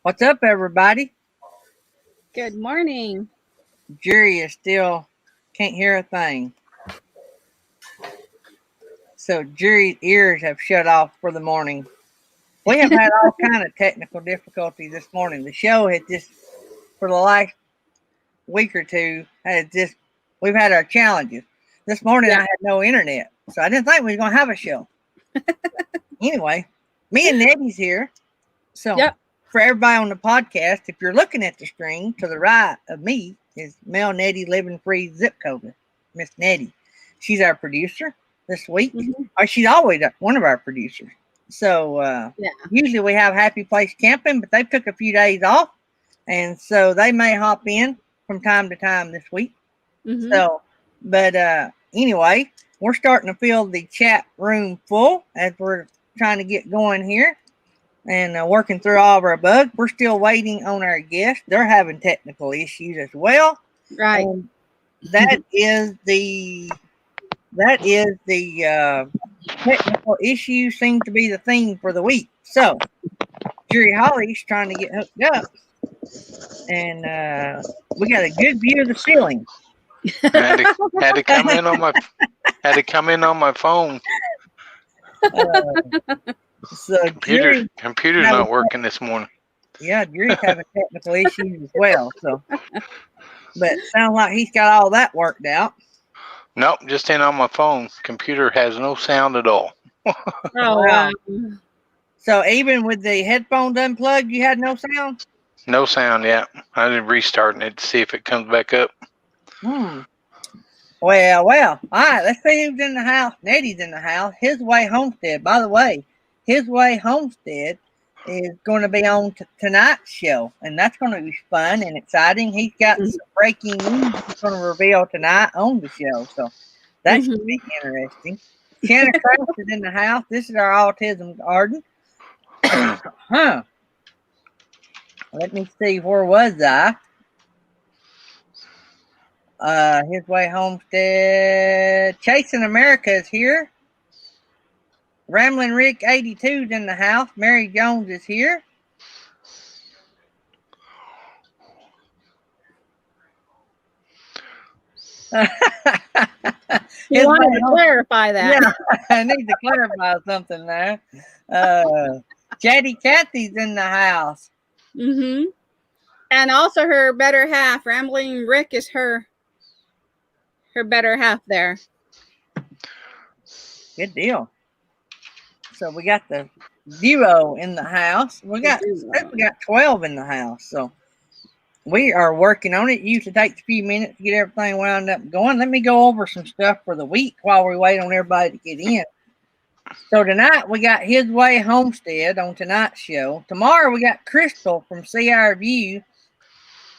What's up, everybody? Good morning. Jerry is still can't hear a thing. So Jerry's ears have shut off for the morning. We have had all kind of technical difficulty this morning. The show had just for the last week or two had just we've had our challenges. This morning I Yeah. had no internet, so I didn't think we were gonna have a show. Anyway, me and Nettie's here. So Yep. for everybody on the podcast, if you're looking at the screen to the right of me is Mel Nettie Living Free Zip Code. Miss Nettie. She's our producer this week. hmm Or she's always one of our producers. So Yeah. usually we have Happy Place Camping, but they took a few days off. And so they may hop in from time to time this week. hmm So, but anyway, we're starting to fill the chat room full as we're trying to get going here and working through all of our bugs. We're still waiting on our guests. They're having technical issues as well. Right. And that is the technical issues seem to be the theme for the week. So Jerry Holly's trying to get hooked up, and we got a good view of the ceiling. Had to come in on my phone. So Jerry, Computer's not working this morning. yeah, Jerry's having technical issues as well. So, but sounds like he's got all that worked out. Nope, just in on my phone. Computer has no sound at all. Oh, Wow. So even with the headphones unplugged, you had no sound? No sound yet. I did restarting it to see if it comes back up. Well. All right, let's see who's in the house. Nettie's in the house. His Way Homestead. By the way, His Way Homestead is going to be on tonight's show, and that's going to be fun and exciting. He's got some breaking news he's going to reveal tonight on the show, so that should be interesting. Shannon Kraft is in the house. This is our autism garden. Huh. Let me see, where was I? His Way Homestead. Chasing America is here. Ramblin' Rick 82 is in the house. Mary Jones is here. You wanted to clarify that. Yeah, I need to clarify something there. Chatty Cathy's in the house. And also her better half, Rambling Rick, is her better half there. Good deal. So we got the duo in the house. We got 12 in the house. So we are working on it. It usually takes a few minutes to get everything wound up and going. Let me go over some stuff for the week while we wait on everybody to get in. So tonight we got His Way Homestead on tonight's show. Tomorrow we got Crystal from See Our View.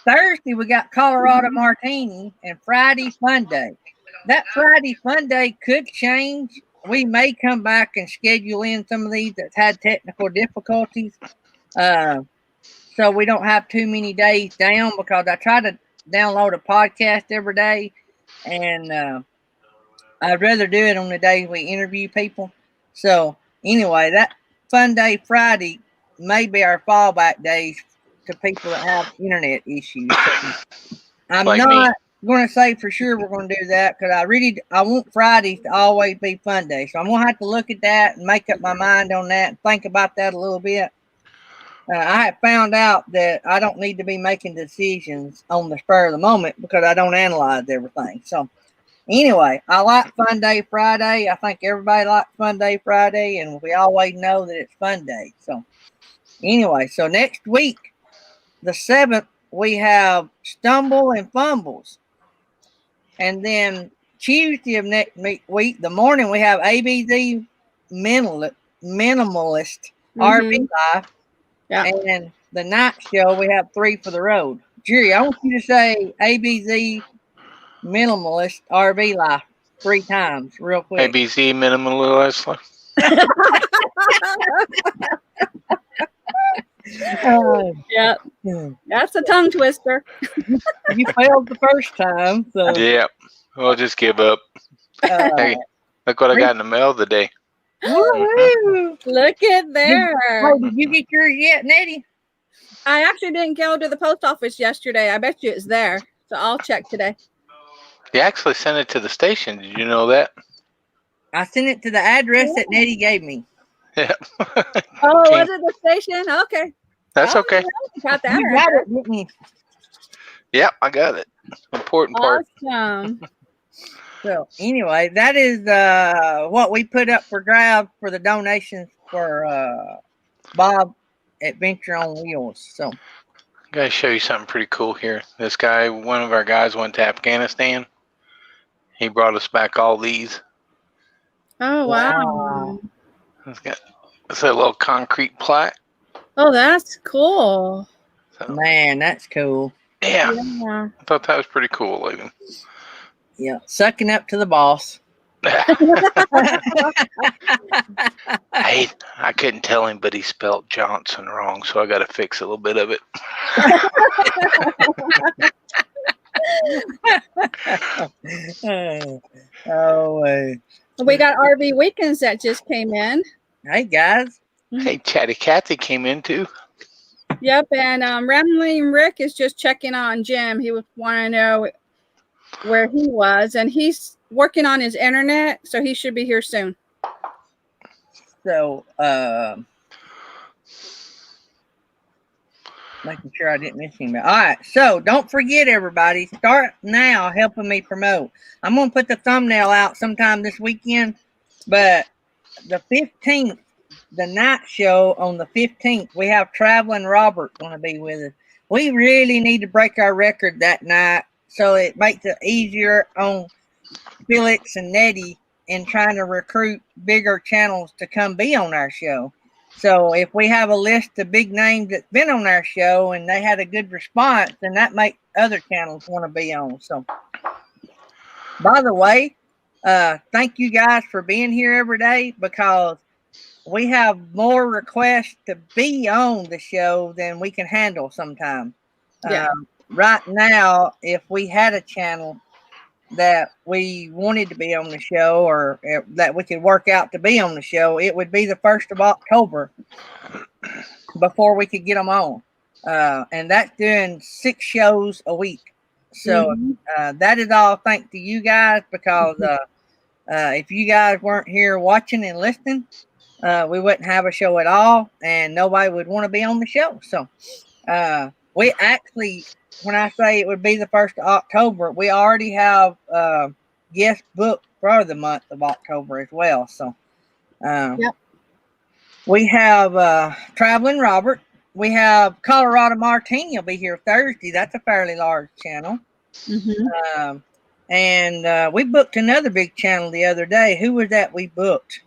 Thursday we got Colorado Martini, and Friday Fun Day. That Friday Fun Day could change. We may come back and schedule in some of these that's had technical difficulties. So we don't have too many days down, because I try to download a podcast every day, and I'd rather do it on the days we interview people. So anyway, that Fun Day Friday may be our fallback days to people that have internet issues. I'm Like not going to say for sure we're going to do that, because I want Fridays to always be Fun Day. So I'm going to have to look at that and make up my mind on that and think about that a little bit. I have found out that I don't need to be making decisions on the spur of the moment, because I don't analyze everything. So anyway, I like Fun Day Friday. I think everybody likes Fun Day Friday, and we always know that it's Fun Day. So anyway, so next week, the 7th, we have Stumble and Fumbles. And then Tuesday of next week, the morning, we have ABZ Minimalist RV Life. Yeah. And the night show, we have 3 for the Road. Jerry, I want you to say ABZ Minimalist RV Life 3 times real quick. ABC Minimalist. Yeah, that's a tongue twister. You failed the first time, so Yeah, we'll just give up. Hey, look what I got in the mail today. Woo-hoo. Look at there. Did you get yours yet, Nettie? I actually didn't go to the post office yesterday. I bet you it's there. So I'll check today. You actually sent it to the station. Did you know that? I sent it to the address that Nettie gave me. Yeah. Oh, Okay. was it the station? Okay. That's Oh, okay. yeah, got that. You got it, didn't you? Yep, I got it. Important part. Awesome. So anyway, that is what we put up for grabs for the donations for Bob Adventure on Wheels. So I gotta show you something pretty cool here. This guy, one of our guys, went to Afghanistan. He brought us back all these. Oh, wow. Wow. It's a little concrete plaque. Oh, that's cool. So, man, that's cool. yeah, Yeah. I thought that was pretty cool, Logan. Yeah, sucking up to the boss. I couldn't tell him, but he spelled Johnson wrong, so I got to fix a little bit of it. Oh, We got RV Weekends that just came in. hey guys. Hey, Chatty Cathy came in too. Yep, and Rambling Rick is just checking on Jim. He was wanting to know where he was, and he's working on his internet, so he should be here soon. So, making sure I didn't miss him. All right. So don't forget, everybody, start now helping me promote. I'm going to put the thumbnail out sometime this weekend, but the 15th, the night show on the 15th, we have Traveling Robert going to be with us. We really need to break our record that night, so it makes it easier on Felix and Nettie in trying to recruit bigger channels to come be on our show. So if we have a list of big names that's been on our show and they had a good response, then that makes other channels want to be on. So, by the way, thank you guys for being here every day, because we have more requests to be on the show than we can handle sometimes. Yeah. Right now, if we had a channel that we wanted to be on the show, or that we could work out to be on the show, it would be the 1st of October before we could get them on. And that's doing 6 shows a week. So that is all thanks to you guys, because if you guys weren't here watching and listening, we wouldn't have a show at all, and nobody would want to be on the show. So we actually, when I say it would be the 1st of October, we already have guest booked for the month of October as well. So we have Traveling Robert. We have Colorado Martini will be here Thursday. That's a fairly large channel. And we booked another big channel the other day. Who was that we booked?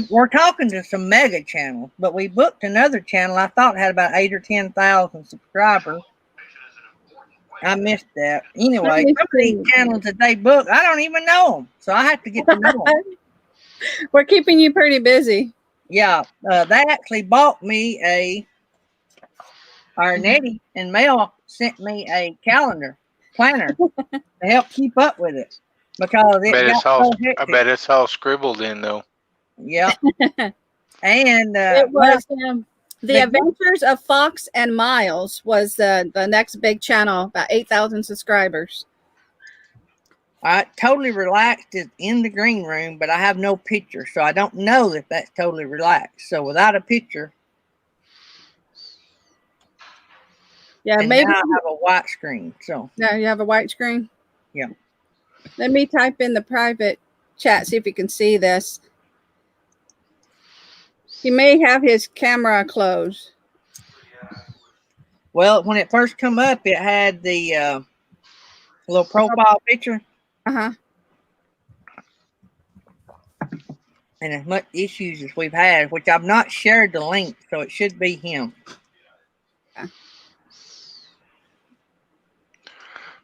We're talking to some mega channels, but we booked another channel I thought had about 8 or 10,000 subscribers. I missed that. Anyway, some of these channels that they book, I don't even know them, so I have to get to know them. We're keeping you pretty busy. Yeah, they actually bought me our Nettie and Mel sent me a planner to help keep up with it, because it got so hectic. I bet it's all scribbled in though. Yeah. And it was The Adventures of Fox and Miles was the next big channel, about 8,000 subscribers. Totally Relaxed is in the green room, but I have no picture, so I don't know if that's Totally Relaxed. So without a picture, maybe I have a white screen. So now you have a white screen. Yeah. Let me type in the private chat, see if you can see this. He may have his camera closed. Well, when it first come up, it had the little profile picture. And as much issues as we've had, which I've not shared the link, so it should be him.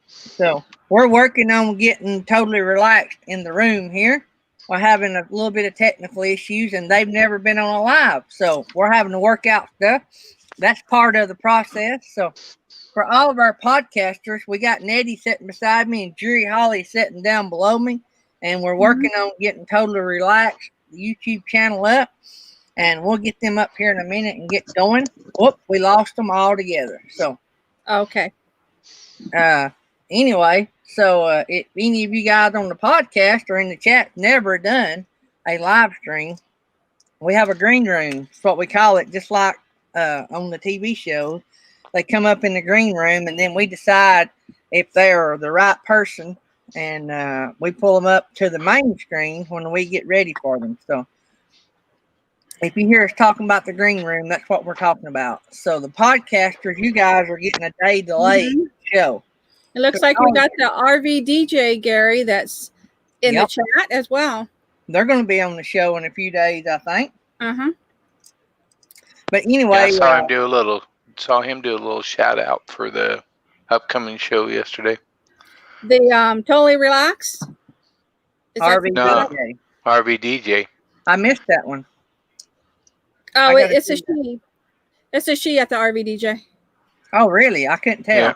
So we're working on getting Totally Relaxed in the room here. We're having a little bit of technical issues, and they've never been on a live, so we're having to work out stuff. That's part of the process. So for all of our podcasters, we got Nettie sitting beside me and Jerry Holly sitting down below me, and we're working on getting Totally Relaxed, the YouTube channel up. and we'll get them up here in a minute and get going. Whoop, we lost them all together. So, Okay. anyway, so if any of you guys on the podcast or in the chat never done a live stream, we have a green room. It's what we call it, just like on the TV shows. They come up in the green room, and then we decide if they're the right person, and we pull them up to the main screen when we get ready for them. So if you hear us talking about the green room, that's what we're talking about. So the podcasters, you guys are getting a day delayed show. It looks like we got the RV DJ Gary that's in the chat as well. They're going to be on the show in a few days, I think. Uh-huh. But anyway, I saw him do a little shout out for the upcoming show yesterday. The Totally Relaxed? RV No. DJ. RV DJ. I missed that one. Oh, it's a she. It's a she at the RV DJ. Oh, really? I couldn't tell.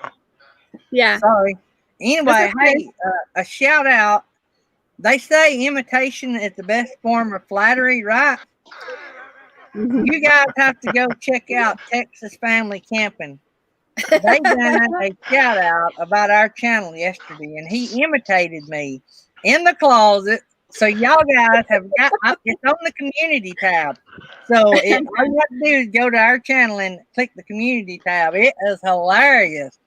Yeah. Sorry. Anyway, hey, a shout out. They say imitation is the best form of flattery, right? You guys have to go check out Texas Family Camping. They done a shout out about our channel yesterday, and he imitated me in the closet. So y'all guys have got it's on the community tab. So all you have to do is go to our channel and click the community tab. It is hilarious.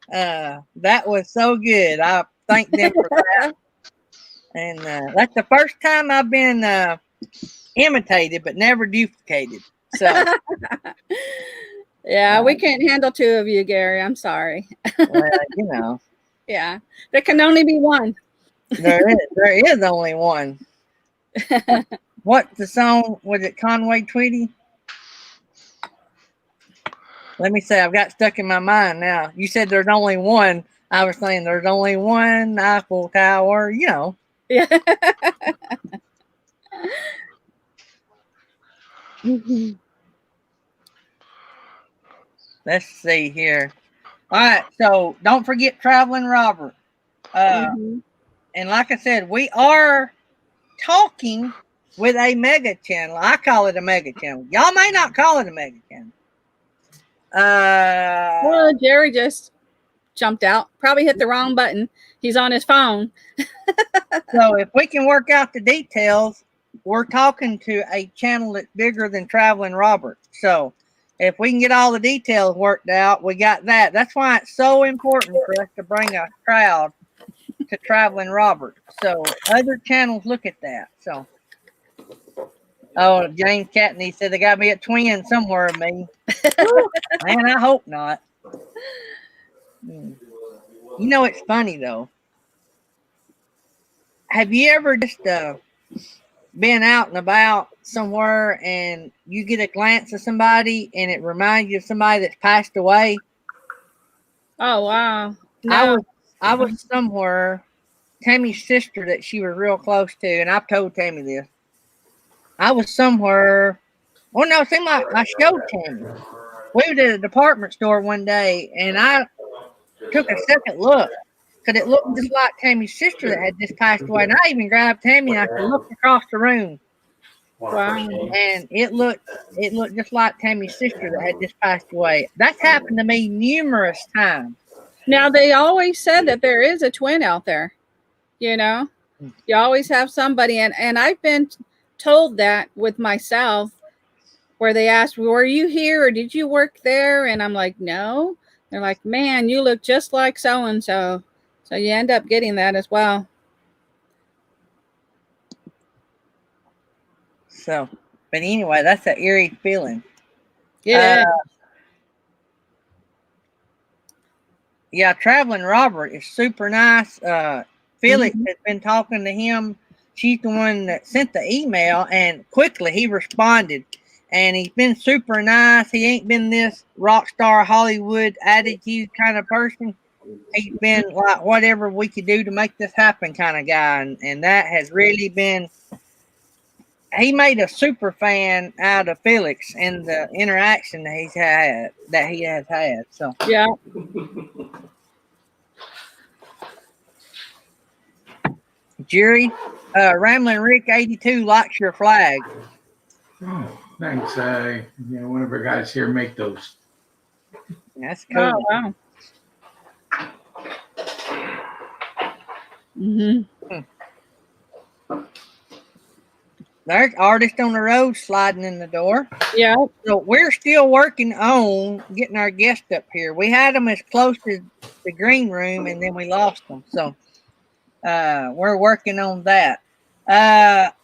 That was so good. I thank them for that. And that's the first time I've been imitated, but never duplicated. So yeah, we can't handle two of you, Gary. I'm sorry. Well, you know. Yeah, there can only be one. There is only one. What's the song? Was it Conway Twitty? Let me say, I've got stuck in my mind now. You said there's only one. I was saying there's only one Eiffel Tower, you know. Yeah. Let's see here. All right, so don't forget Traveling Robert. And like I said, we are talking with a mega channel. I call it a mega channel. Y'all may not call it a mega channel. Well, Jerry just jumped out. Probably hit the wrong button. He's on his phone. So if we can work out the details, we're talking to a channel that's bigger than Traveling Robert. So if we can get all the details worked out, we got that. That's why it's so important for us to bring a crowd to Traveling Robert. So other channels look at that. So, oh, James Catney said they got me a twin somewhere of me. Man, I hope not. You know, it's funny though. Have you ever just been out and about somewhere and you get a glance of somebody and it reminds you of somebody that's passed away? Oh, wow. No. I was somewhere, Tammy's sister that she was real close to, and I've told Tammy this. I was somewhere, well, no, it seemed like I showed Tammy. We were at a department store one day, and I took a second look, because it looked just like Tammy's sister that had just passed away. And I even grabbed Tammy, and I looked across the room. Wow. And it looked just like Tammy's sister that had just passed away. That's happened to me numerous times. Now, they always said that there is a twin out there. You know, you always have somebody. And I've been told that with myself, where they asked, were you here or did you work there? And I'm like, no. They're like, man, you look just like so-and-so. So you end up getting that as well. So, but anyway, that's an eerie feeling. Yeah. Yeah, Traveling Robert is super nice. Felix has been talking to him. She's the one that sent the email, and quickly he responded. And he's been super nice. He ain't been this rock star Hollywood attitude kind of person. He's been like whatever we could do to make this happen kind of guy. And that has really been, he made a super fan out of Felix and the interaction that he has had. So yeah. Jerry, Ramblin' Rick 82 likes your flag. Thanks. One of our guys here make those. That's cool. Oh, wow. Mm-hmm. There's Artist on the Road sliding in the door. Yeah. So we're still working on getting our guests up here. We had them as close as the green room, and then we lost them. So we're working on that.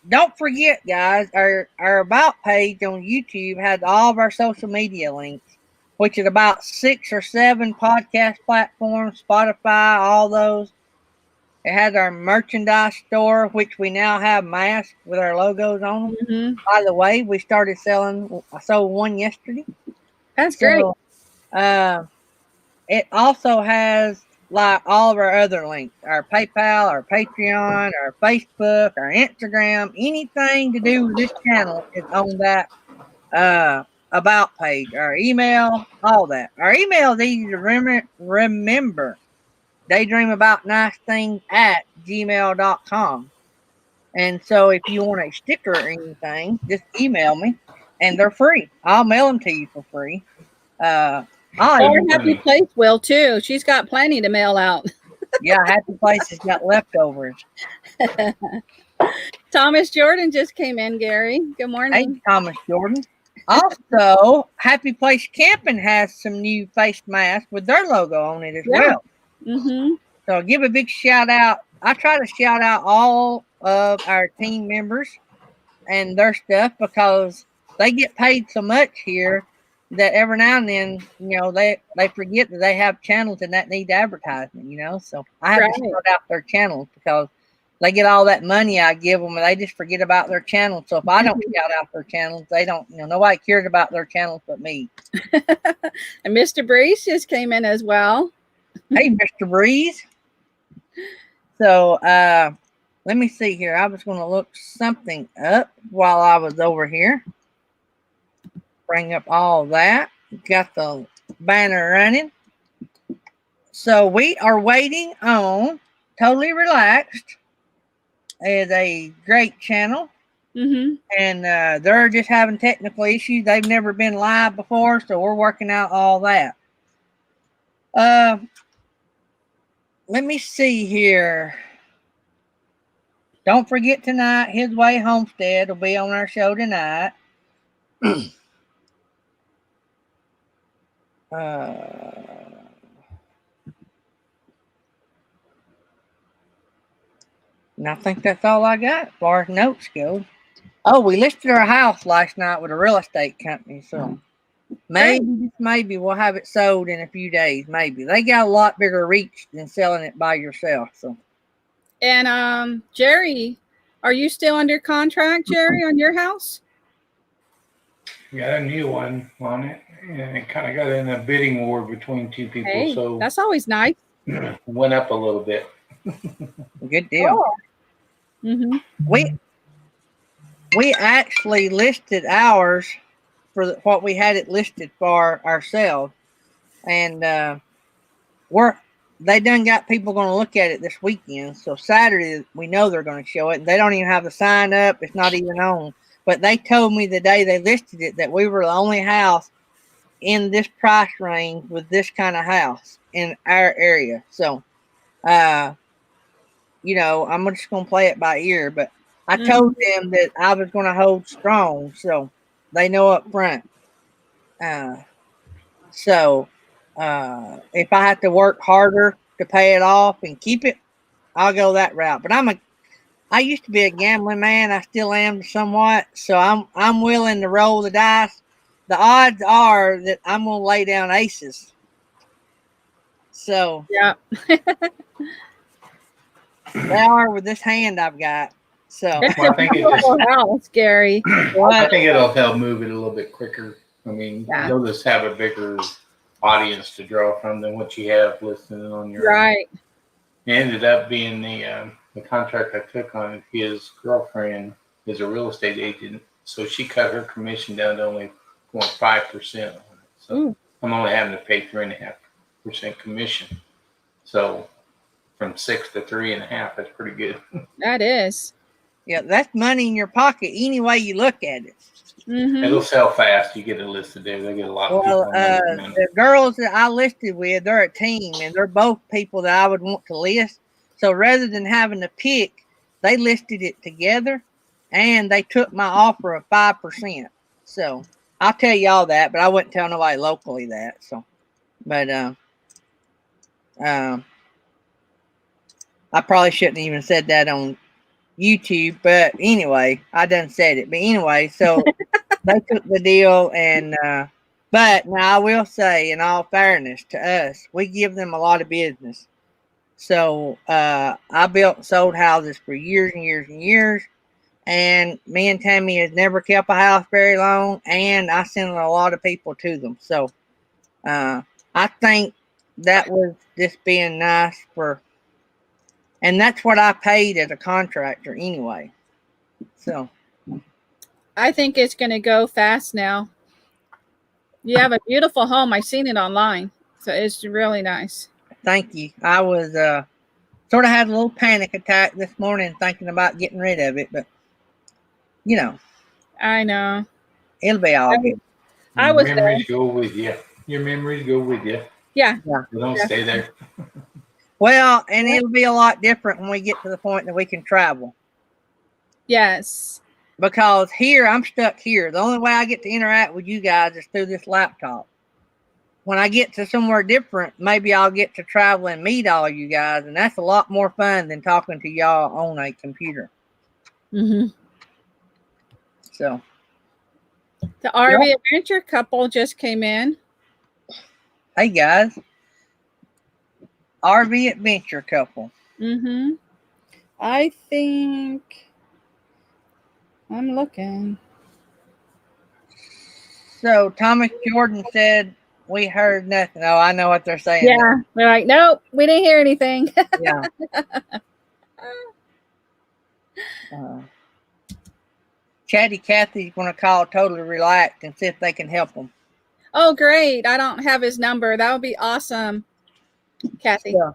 Don't forget, guys, our About page on YouTube has all of our social media links, which is about 6 or 7 podcast platforms, Spotify, all those. It has our merchandise store, which we now have masks with our logos on them. Mm-hmm. By the way, we started selling. I sold one yesterday. That's great. It also has like all of our other links: our PayPal, our Patreon, our Facebook, our Instagram. Anything to do with this channel is on that About page. Our email, all that. Our email is easy to remember. daydreamaboutnicethings@gmail.com. And so if you want a sticker or anything, just email me, and they're free. I'll mail them to you for free. Or Happy Place will too. She's got plenty to mail out. Yeah, Happy Place has got leftovers. Thomas Jordan just came in, Gary. Good morning. Hey, Thomas Jordan. Also, Happy Place Camping has some new face masks with their logo on it as well. Mm-hmm. So give a big shout out. I try to shout out all of our team members and their stuff because they get paid so much here that every now and then, they forget that they have channels and that need advertisement, So I have to shout out their channels because they get all that money I give them and they just forget about their channels. So if I don't shout out their channels, they don't, nobody cares about their channels but me. And Mr. Breeze just came in as well. Hey, Mr. Breeze. So let me see here. I was going to look something up while I was over here. Bring up all that. Got the banner running. So we are waiting on Totally Relaxed. Is a great channel. Mm-hmm. And they're just having technical issues. They've never been live before, so we're working out all that. Let me see here. Don't forget tonight, His Way Homestead will be on our show tonight. And I think that's all I got as far as notes go. Oh, we listed our house last night with a real estate company, so maybe we'll have it sold in a few days. Maybe they got a lot bigger reach than selling it by yourself. So, and Jerry, are you still under contract, Jerry, on your house? Got a new one on it, and it kind of got in a bidding war between two people. Hey, so that's always nice. Went up a little bit. Good deal. Oh. Mm-hmm. We actually listed ours for what we had it listed for ourselves, and they done got people going to look at it this weekend. So Saturday we know they're going to show it. They don't even have the sign up; it's not even on. But they told me the day they listed it that we were the only house in this price range with this kind of house in our area. So, I'm just going to play it by ear. But I told them that I was going to hold strong, so they know up front. If I have to work harder to pay it off and keep it, I'll go that route. But I used to be a gambling man. I still am somewhat. So I'm willing to roll the dice. The odds are that I'm going to lay down aces. So yeah, they are with this hand I've got. So well, I think it just, house, Gary. I think it'll help move it a little bit quicker. I mean, you'll just have a bigger audience to draw from than what you have listening on your right. Own. It ended up being the contract I took on his girlfriend is a real estate agent, so she cut her commission down to only 0.5%. So I'm only having to pay 3.5% commission. So from 6 to 3.5, that's pretty good. That is. Yeah, that's money in your pocket any way you look at it. Mm-hmm. It'll sell fast. You get it listed there. They get a lot of Well, people. On the girls that I listed with, they're a team, and they're both people that I would want to list. So rather than having to pick, they listed it together, and they took my offer of 5%. So I'll tell y'all that, but I wouldn't tell nobody locally that. So, but I probably shouldn't even said that on YouTube. But anyway, I done said it. But anyway, so they took the deal, and but now I will say, in all fairness to us, we give them a lot of business. So I built and sold houses for years and years and years. And me and Tammy has never kept a house very long, and I sent a lot of people to them. So I think that was just being nice for, and that's what I paid as a contractor anyway. So I think it's going to go fast now. You have a beautiful home. I seen it online, so it's really nice. thank you. I was sort of had a little panic attack this morning thinking about getting rid of it, but you know, I know. it'll be all good. I was memories go with you. Your memories go with you. Yeah. They don't stay there. Well, and it'll be a lot different when we get to the point that we can travel. Yes. Because here, I'm stuck here. The only way I get to interact with you guys is through this laptop. When I get to somewhere different, maybe I'll get to travel and meet all you guys, and that's a lot more fun than talking to y'all on a computer. Mm-hmm. So the RV Adventure couple just came in. Hey guys, RV Adventure couple. Mm-hmm. I think I'm looking. So Thomas Jordan said we heard nothing. Oh, I know what they're saying. Yeah, we're like, nope, we didn't hear anything. Yeah. Chatty Cathy's going to call Totally Relaxed and see if they can help them. Oh, great. I don't have his number. That would be awesome, Kathy. Yeah.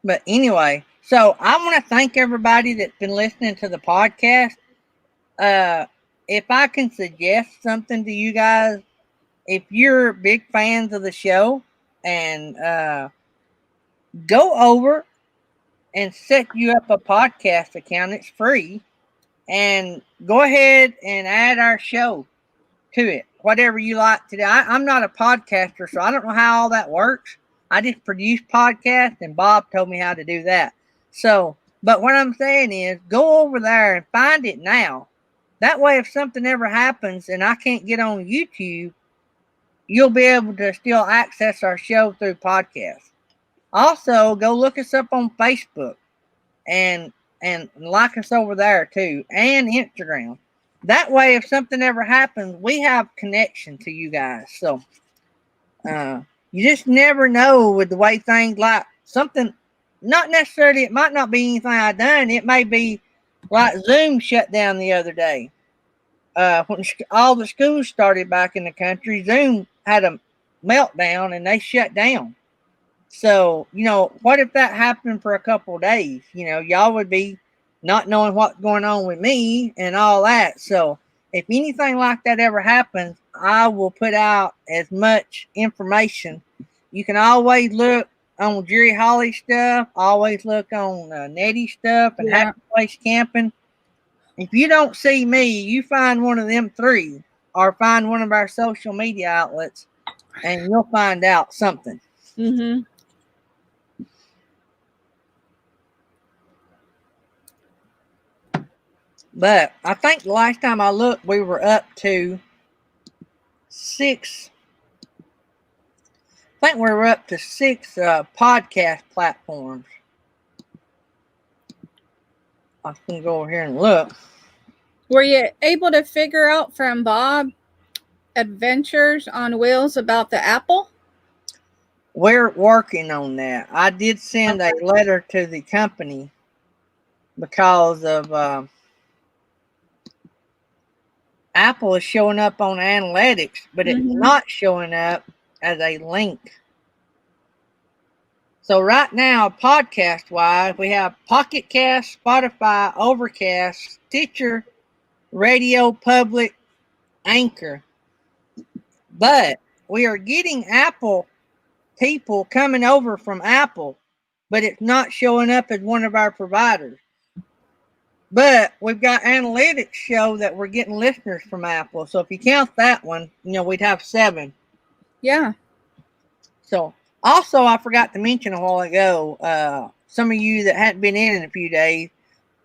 But anyway, so I want to thank everybody that's been listening to the podcast. If I can suggest something to you guys, if you're big fans of the show, and go over and set you up a podcast account. It's free. And go ahead and add our show to it, whatever you like to do. I'm not a podcaster, so I don't know how all that works. I just produce podcasts, and Bob told me how to do that. So, but what I'm saying is go over there and find it now. That way, if something ever happens and I can't get on YouTube, you'll be able to still access our show through podcasts. Also, go look us up on Facebook and like us over there too, and Instagram. That way, if something ever happens, we have connection to you guys. So you just never know with the way things, like something, not necessarily, it might not be anything I done. It may be like Zoom shut down the other day. When all the schools started back in the country, Zoom had a meltdown and they shut down. So, what if that happened for a couple of days? Y'all would be not knowing what's going on with me and all that. So if anything like that ever happens, I will put out as much information. You can always look on Jerry Holly stuff, always look on Nettie stuff, and Happy Place Camping. If you don't see me, you find one of them three or find one of our social media outlets and you'll find out something. Mm-hmm. But I think the last time I looked, we were up to 6. I think we were up to 6 podcast platforms. I can go over here and look. Were you able to figure out from Bob Adventures on Wheels about the Apple? We're working on that. I did send a letter to the company because of Apple is showing up on analytics, but it's not showing up as a link. So right now, podcast-wise, we have Pocket Cast, Spotify, Overcast, Stitcher, Radio Public, Anchor. But we are getting Apple people coming over from Apple, but it's not showing up as one of our providers. But we've got analytics show that we're getting listeners from Apple. So if you count that one, we'd have 7. Yeah. So also, I forgot to mention a while ago, some of you that hadn't been in a few days,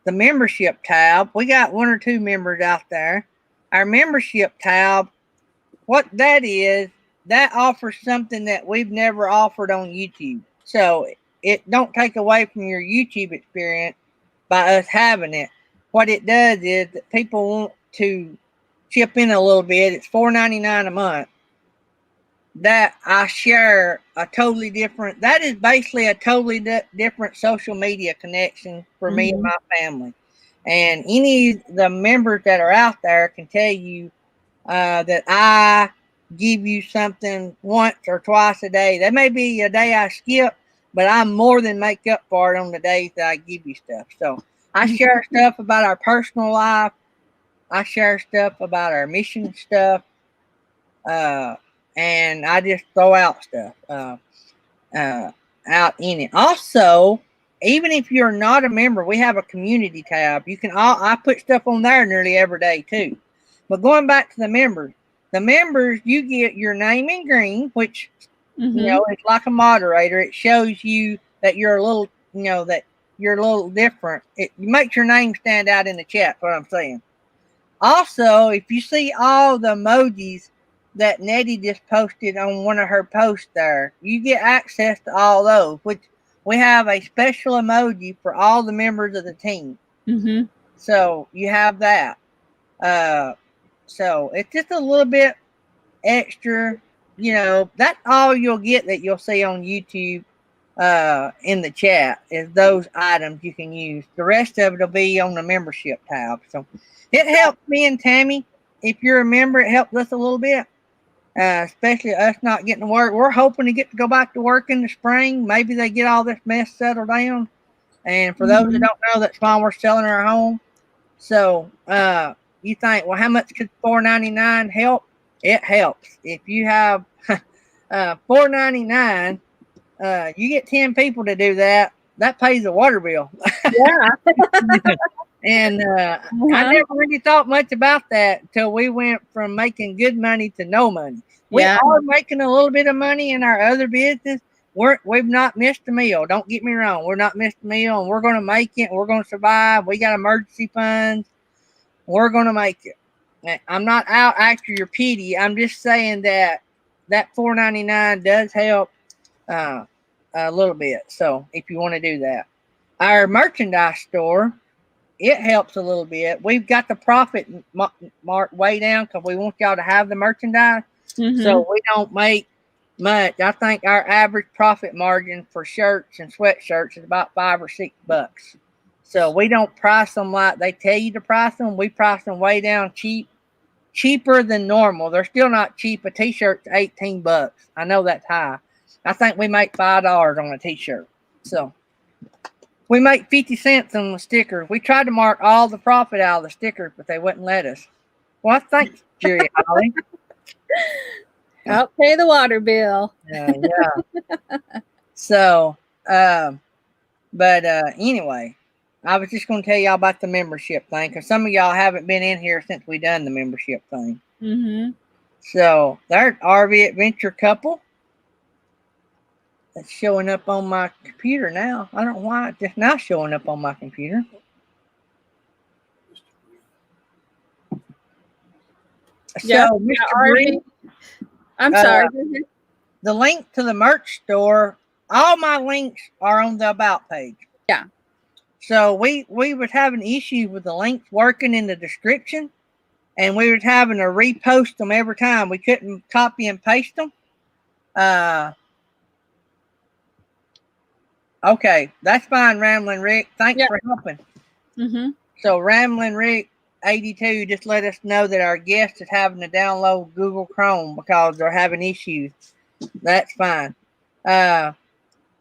the membership tab, we got 1 or 2 members out there. Our membership tab, what that is, that offers something that we've never offered on YouTube. So it don't take away from your YouTube experience by us having it. What it does is that people want to chip in a little bit. It's $4.99 a month. That I share a totally different, that is basically a totally different social media connection for me and my family. And any of the members that are out there can tell you that I give you something once or twice a day. There may be a day I skip, but I more than make up for it on the days that I give you stuff. So I share stuff about our personal life. I share stuff about our mission stuff. And I just throw out stuff out in it. Also, even if you're not a member, we have a community tab. I put stuff on there nearly every day too. But going back to the members, you get your name in green, which it's like a moderator. It shows you that you're a little, that you're a little different. It makes your name stand out in the chat. What I'm saying. Also, if you see all the emojis that Nettie just posted on one of her posts there, you get access to all those, which we have a special emoji for all the members of the team. So you have that. So it's just a little bit extra, that's all you'll get that you'll see on YouTube in the chat is those items you can use. The rest of it will be on the membership tab. So it helps me and Tammy. If you're a member, it helps us a little bit. Especially us not getting to work. We're hoping to get to go back to work in the spring. Maybe they get all this mess settled down. And for those that don't know, that's why we're selling our home. So you think, well, how much could $4.99 help? It helps. If you have $4.99, you get 10 people to do that. That pays a water bill. Yeah. And I never really thought much about that until we went from making good money to no money. We are making a little bit of money in our other business. We've not missed a meal. Don't get me wrong. We're not missed a meal, and we're going to make it. We're going to survive. We got emergency funds. We're going to make it. I'm not out after your pity. I'm just saying that $4.99 does help a little bit. So if you want to do that, our merchandise store, it helps a little bit. We've got the profit mark way down because we want y'all to have the merchandise. So we don't make much. I think our average profit margin for shirts and sweatshirts is about $5 or $6. So we don't price them like they tell you to price them. We price them way down cheaper than normal. They're still not cheap. A t-shirt's $18. I know that's high. I think we make $5 on a t-shirt. So we make 50 cents on the stickers. We tried to mark all the profit out of the stickers, but they wouldn't let us. Well, thanks, Jerry Holly. I'll pay the water bill. Yeah. So, but anyway, I was just going to tell y'all about the membership thing because some of y'all haven't been in here since we done the membership thing. So there's RV Adventure Couple. It's showing up on my computer now. I don't know why it's just now showing up on my computer. Yeah, so, Mr. Green, I'm sorry. The link to the merch store, all my links are on the About page. Yeah. So we was having issues with the links working in the description, and we was having to repost them every time. We couldn't copy and paste them. Okay, that's fine, Ramblin' Rick. Thanks for helping. So Ramblin' Rick 82 just let us know that our guest is having to download Google Chrome because they're having issues. That's fine.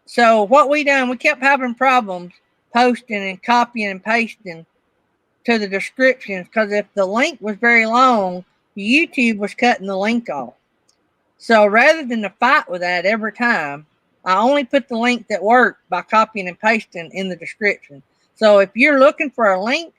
So what we done, we kept having problems posting and copying and pasting to the descriptions because if the link was very long, YouTube was cutting the link off. So rather than to fight with that every time, I only put the link that worked by copying and pasting in the description. So if you're looking for a link,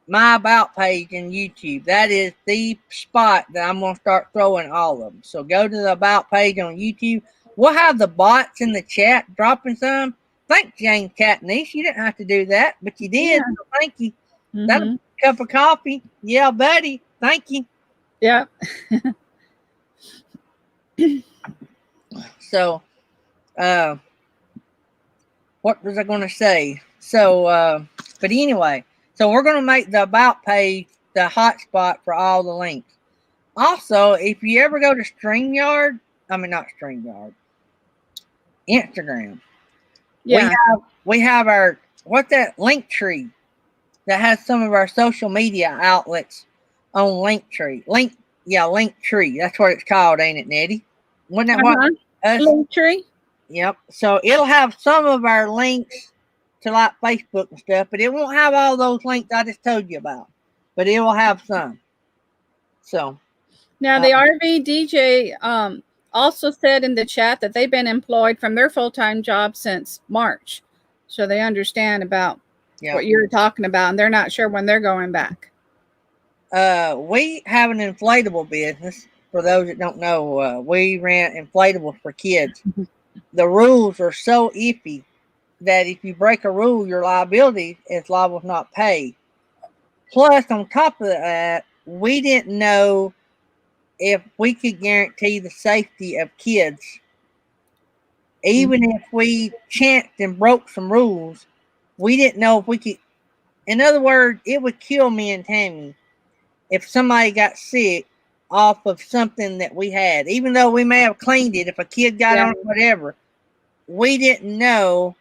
my about page in YouTube, that is the spot that I'm going to start throwing all of them. So go to the about page on YouTube. We'll have the bots in the chat dropping some. Thanks, James Catnice. You didn't have to do that, but you did. Yeah. So thank you. Mhm. That's a cup of coffee. Yeah, buddy. Thank you. Yeah. So, what was I going to say? So, but anyway, so we're going to make the about page the hotspot for all the links. Also, if you ever go to StreamYard, I mean, not StreamYard, Instagram, Yeah. we have our, what's that, Linktree that has some of our social media outlets on Linktree. Linktree. That's what it's called, ain't it, Nettie? Wasn't that what us? Linktree. Yep. So it'll have some of our links to like Facebook and stuff, but it won't have all those links I just told you about. But it will have some. So Now the RV DJ also said in the chat that they've been employed from their full-time job since March. So they understand about what you're talking about, and they're not sure when they're going back. We have an inflatable business. For those that don't know, we rent inflatables for kids. The rules are so iffy that if you break a rule, your liability is liable to not pay. Plus, on top of that, we didn't know if we could guarantee the safety of kids. Even if we chanced and broke some rules, we didn't know if we could. In other words, it would kill me and Tammy if somebody got sick off of something that we had. Even though we may have cleaned it, if a kid got on it, whatever, we didn't know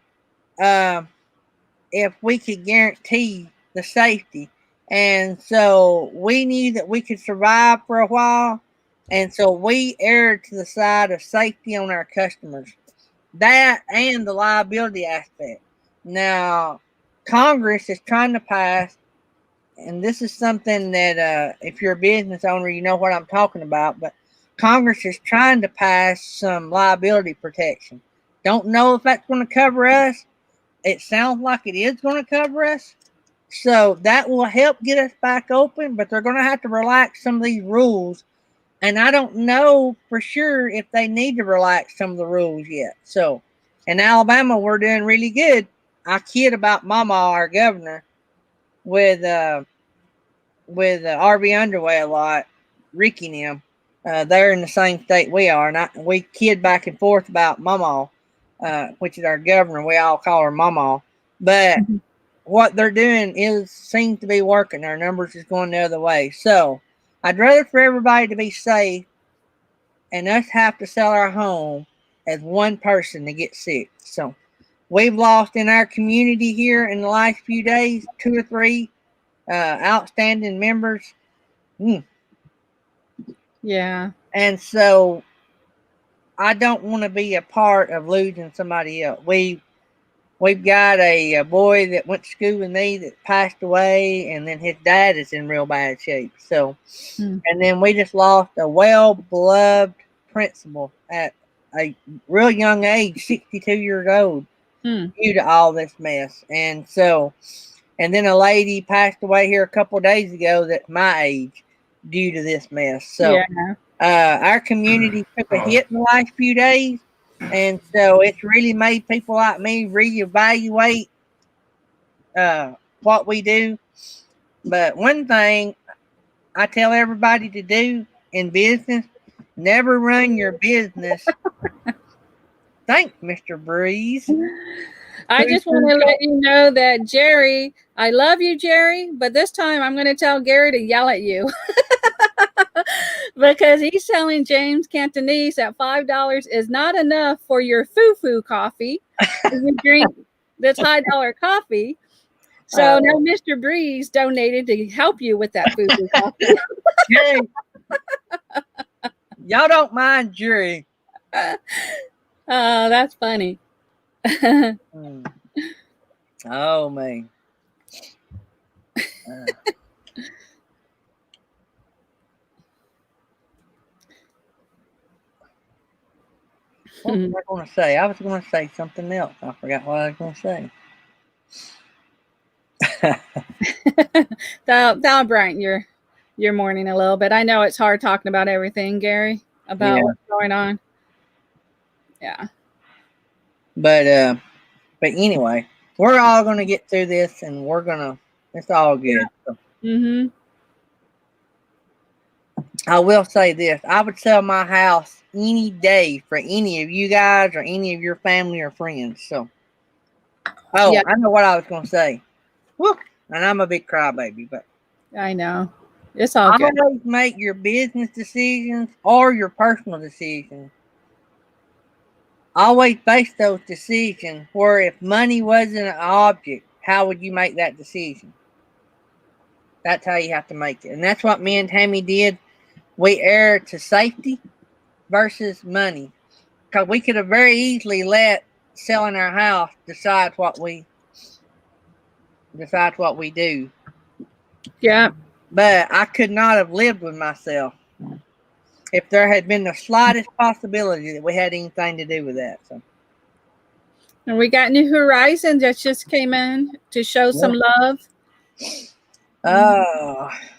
if we could guarantee the safety. And so we knew that we could survive for a while. And so we erred to the side of safety on our customers. That and the liability aspect. Now, Congress is trying to pass, and this is something that if you're a business owner, you know what I'm talking about, but Congress is trying to pass some liability protection. Don't know if that's going to cover us. It sounds like it is going to cover us. So that will help get us back open, but they're going to have to relax some of these rules. And I don't know for sure if they need to relax some of the rules yet. So in Alabama, we're doing really good. I kid about Mama, our governor, with RV Underway a lot, Ricky and him. They're in the same state we are. And we kid back and forth about Mama, which is our governor. We all call her Mama. But what they're doing seems to be working. Our numbers is going the other way. So I'd rather for everybody to be safe and us have to sell our home as one person to get sick. So we've lost in our community here in the last few days 2 or 3 outstanding members. Yeah. And so I don't want to be a part of losing somebody else. We've got a boy that went to school with me that passed away, and then his dad is in real bad shape. So, and then we just lost a well-beloved principal at a real young age, 62 years old, due to all this mess. And so, and then a lady passed away here a couple of days ago that's my age due to this mess. So, our community took a hit in the last few days. And so it's really made people like me reevaluate what we do. But one thing I tell everybody to do in business, never run your business. Thanks, Mr. Breeze. I just want to let you know that Jerry, I love you, Jerry, but this time I'm going to tell Gary to yell at you. Because he's telling James Cantonese that $5 is not enough for your foo-foo coffee. You drink this high-dollar coffee. So now Mr. Breeze donated to help you with that foo-foo coffee. Jerry, y'all don't mind Jerry. Oh, that's funny. Oh, man. What was I going to say? I was going to say something else. I forgot what I was going to say. That'll brighten your morning a little bit. I know it's hard talking about everything, Gary, about what's going on. Yeah. But anyway, we're all gonna get through this, and it's all good. So, Mm-hmm. I will say this: I would sell my house any day for any of you guys or any of your family or friends. So, Yeah. I know what I was gonna say. Woo! And I'm a big crybaby, but I know. It's all good. always make your business decisions or your personal decisions. Always base those decisions where if money wasn't an object, how would you make that decision? That's how you have to make it. And that's what me and Tammy did. We erred to safety versus money. Because we could have very easily let selling our house decide what we do. Yeah. But I could not have lived with myself if there had been the slightest possibility that we had anything to do with that. So, And we got New Horizons that just came in to show some love.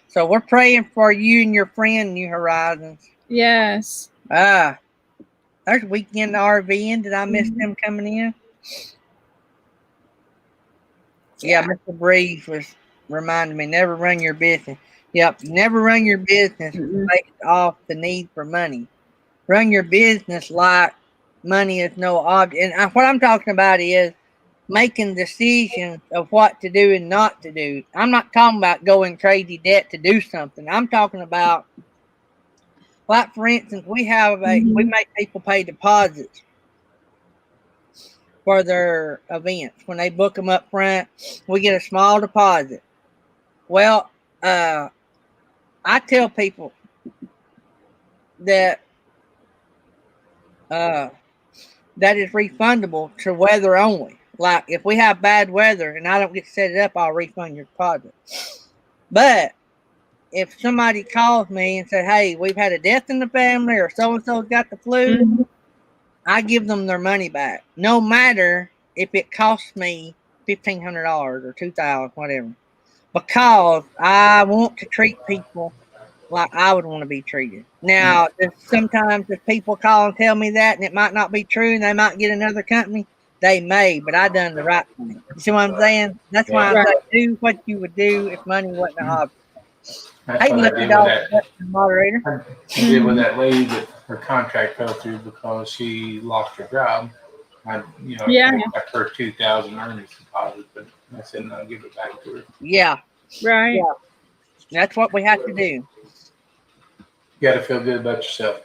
so we're praying for you and your friend, New Horizons. Yes. There's Weekend RVing. Did I miss them coming in? Yeah, Mr. Breeze was reminding me, never run your business. Yep, never run your business based off the need for money. Run your business like money is no object. And what I'm talking about is making decisions of what to do and not to do. I'm not talking about going crazy debt to do something. I'm talking about, like for instance, we make people pay deposits for their events. When they book them up front, we get a small deposit. Well, I tell people that that is refundable to weather only. Like if we have bad weather and I don't get to set it up, I'll refund your deposit. But if somebody calls me and said, "Hey, we've had a death in the family," or "so and so's got the flu," I give them their money back, no matter if it costs me $1,500 or $2,000, whatever, because I want to treat people like I would want to be treated. Now, sometimes if people call and tell me that, and it might not be true, and they might get another company, they may, but I done the right thing. You see what I'm saying? That's why I say do what you would do if money wasn't an object. Hey, look at that moderator. I did with that lady that her contract fell through because she lost her job. I back her 2,000 earnings deposit, but I said no, give it back to her. Yeah. Right. Yeah. That's what we have to do. You got to feel good about yourself.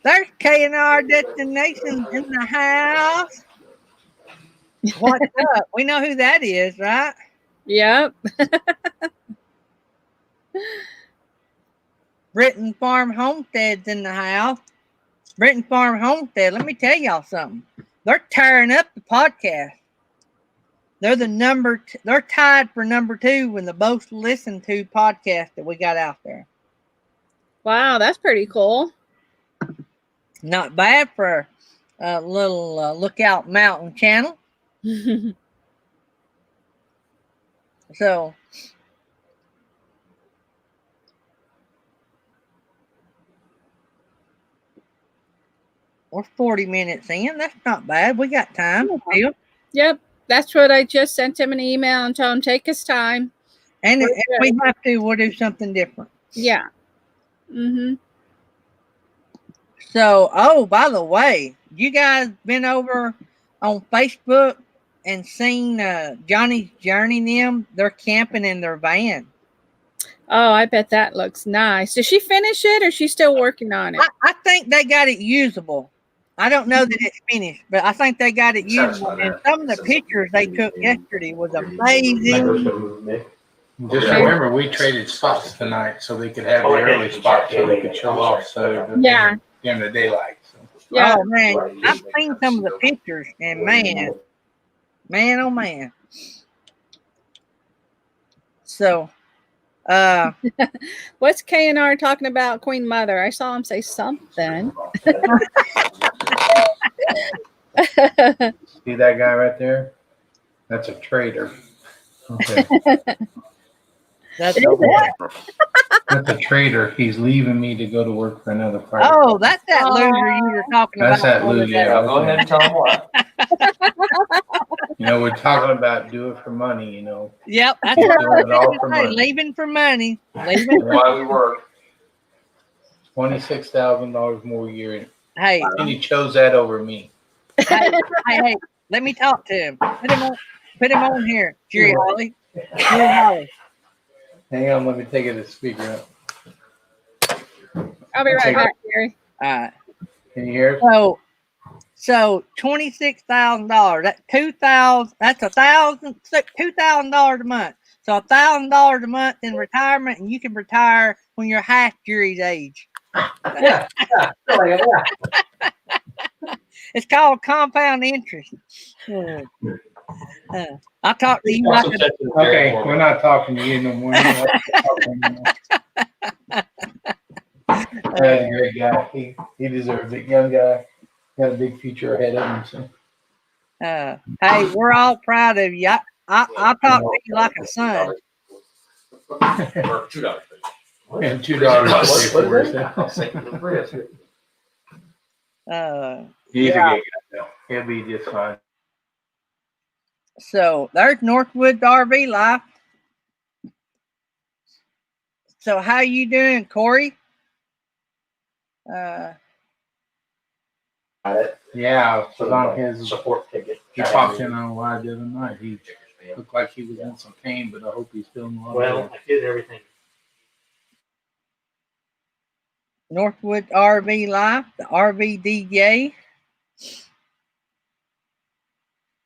There's K&R Destinations in the house. What's up? We know who that is, right? Yep. Britton Farm Homestead's in the house. Britton Farm Homestead, let me tell y'all something. They're tearing up the podcast. They're they're tied for number 2 in the most listened to podcast that we got out there. Wow, that's pretty cool. Not bad for a little Lookout Mountain channel. So, we're 40 minutes in. That's not bad. We got time. Yep. That's what I just sent him an email and told him take his time. And if we have to, we'll do something different. Yeah. Mm-hmm. So, by the way, you guys been over on Facebook and seen Johnny's Journey them? They're camping in their van. Oh, I bet that looks nice. Did she finish it or is she still working on it? I think they got it usable. I don't know that it's finished, but I think they got it usable. And some of the pictures they took yesterday was amazing. Just remember, we traded spots tonight so they could have the early spots so they could show off. So during the daylight. So. Yeah. Oh man, I've seen some of the pictures, and man, oh man. So What's K&R talking about Queen Mother? I saw him say something. See that guy right there? That's a traitor. Okay. That's a what? That's a traitor. He's leaving me to go to work for another private. Oh, that's that loser you were talking That's about. that loser. Yeah, go ahead and tell him what. You know, we're talking about do it for money, you know. Yep, that's He's what I doing was it all going for to say. money. Leaving for money. Leaving for Why we work. $26,000 more a year. Hey, And he chose that over me. hey, let me talk to him. Put him on here, Jerry Holly. Jerry Holly. Hang on, let me take it to speaker up. I'll be right Okay. back, Gary. All right. Can you hear us? So $26,000. That's $2,000. That's $2,000 a month. So $1,000 a month in retirement, and you can retire when you're half Jerry's age. Yeah. It's called compound interest. I talked to you like a, Okay, we're not talking to you no more. That's a great guy. He deserves it. Young guy. Got a big future ahead of him. So. hey, we're all proud of you. I talk to you like a son. $2. And $2 for it. He's a good guy, though. He'll be just fine. So there's Northwoods RV Life. So how you doing, Corey? Yeah, put on his support ticket. He popped in on live the other night. He looked like he was in some pain, but I hope he's feeling a lot Well, better. I did everything. Northwoods RV Life, the RV DJ.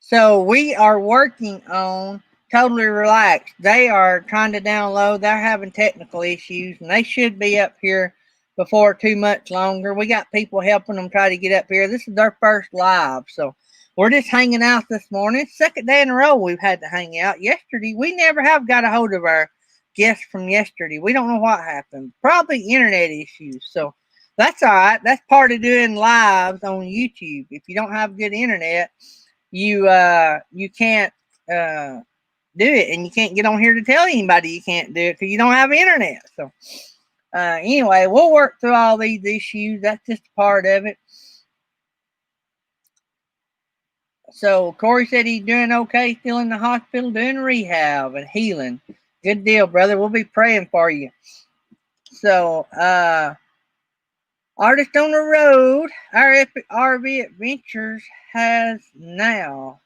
So we are working on Totally Relaxed. They are trying to download. They're having technical issues, and they should be up here before too much longer. We got people helping them try to get up here. This is their first live, so we're just hanging out this morning. Second day in a row we've had to hang out. Yesterday, we never have got a hold of our guests from yesterday. We don't know what happened. Probably internet issues. So that's all right. That's part of doing lives on YouTube. If you don't have good internet, you can't do it, and you can't get on here to tell anybody you can't do it because you don't have internet. So anyway, we'll work through all these issues. That's just a part of it. So Corey said he's doing okay, still in the hospital, doing rehab and healing. Good deal, brother. We'll be praying for you. So Artist on the Road, our Epic RV Adventures has now.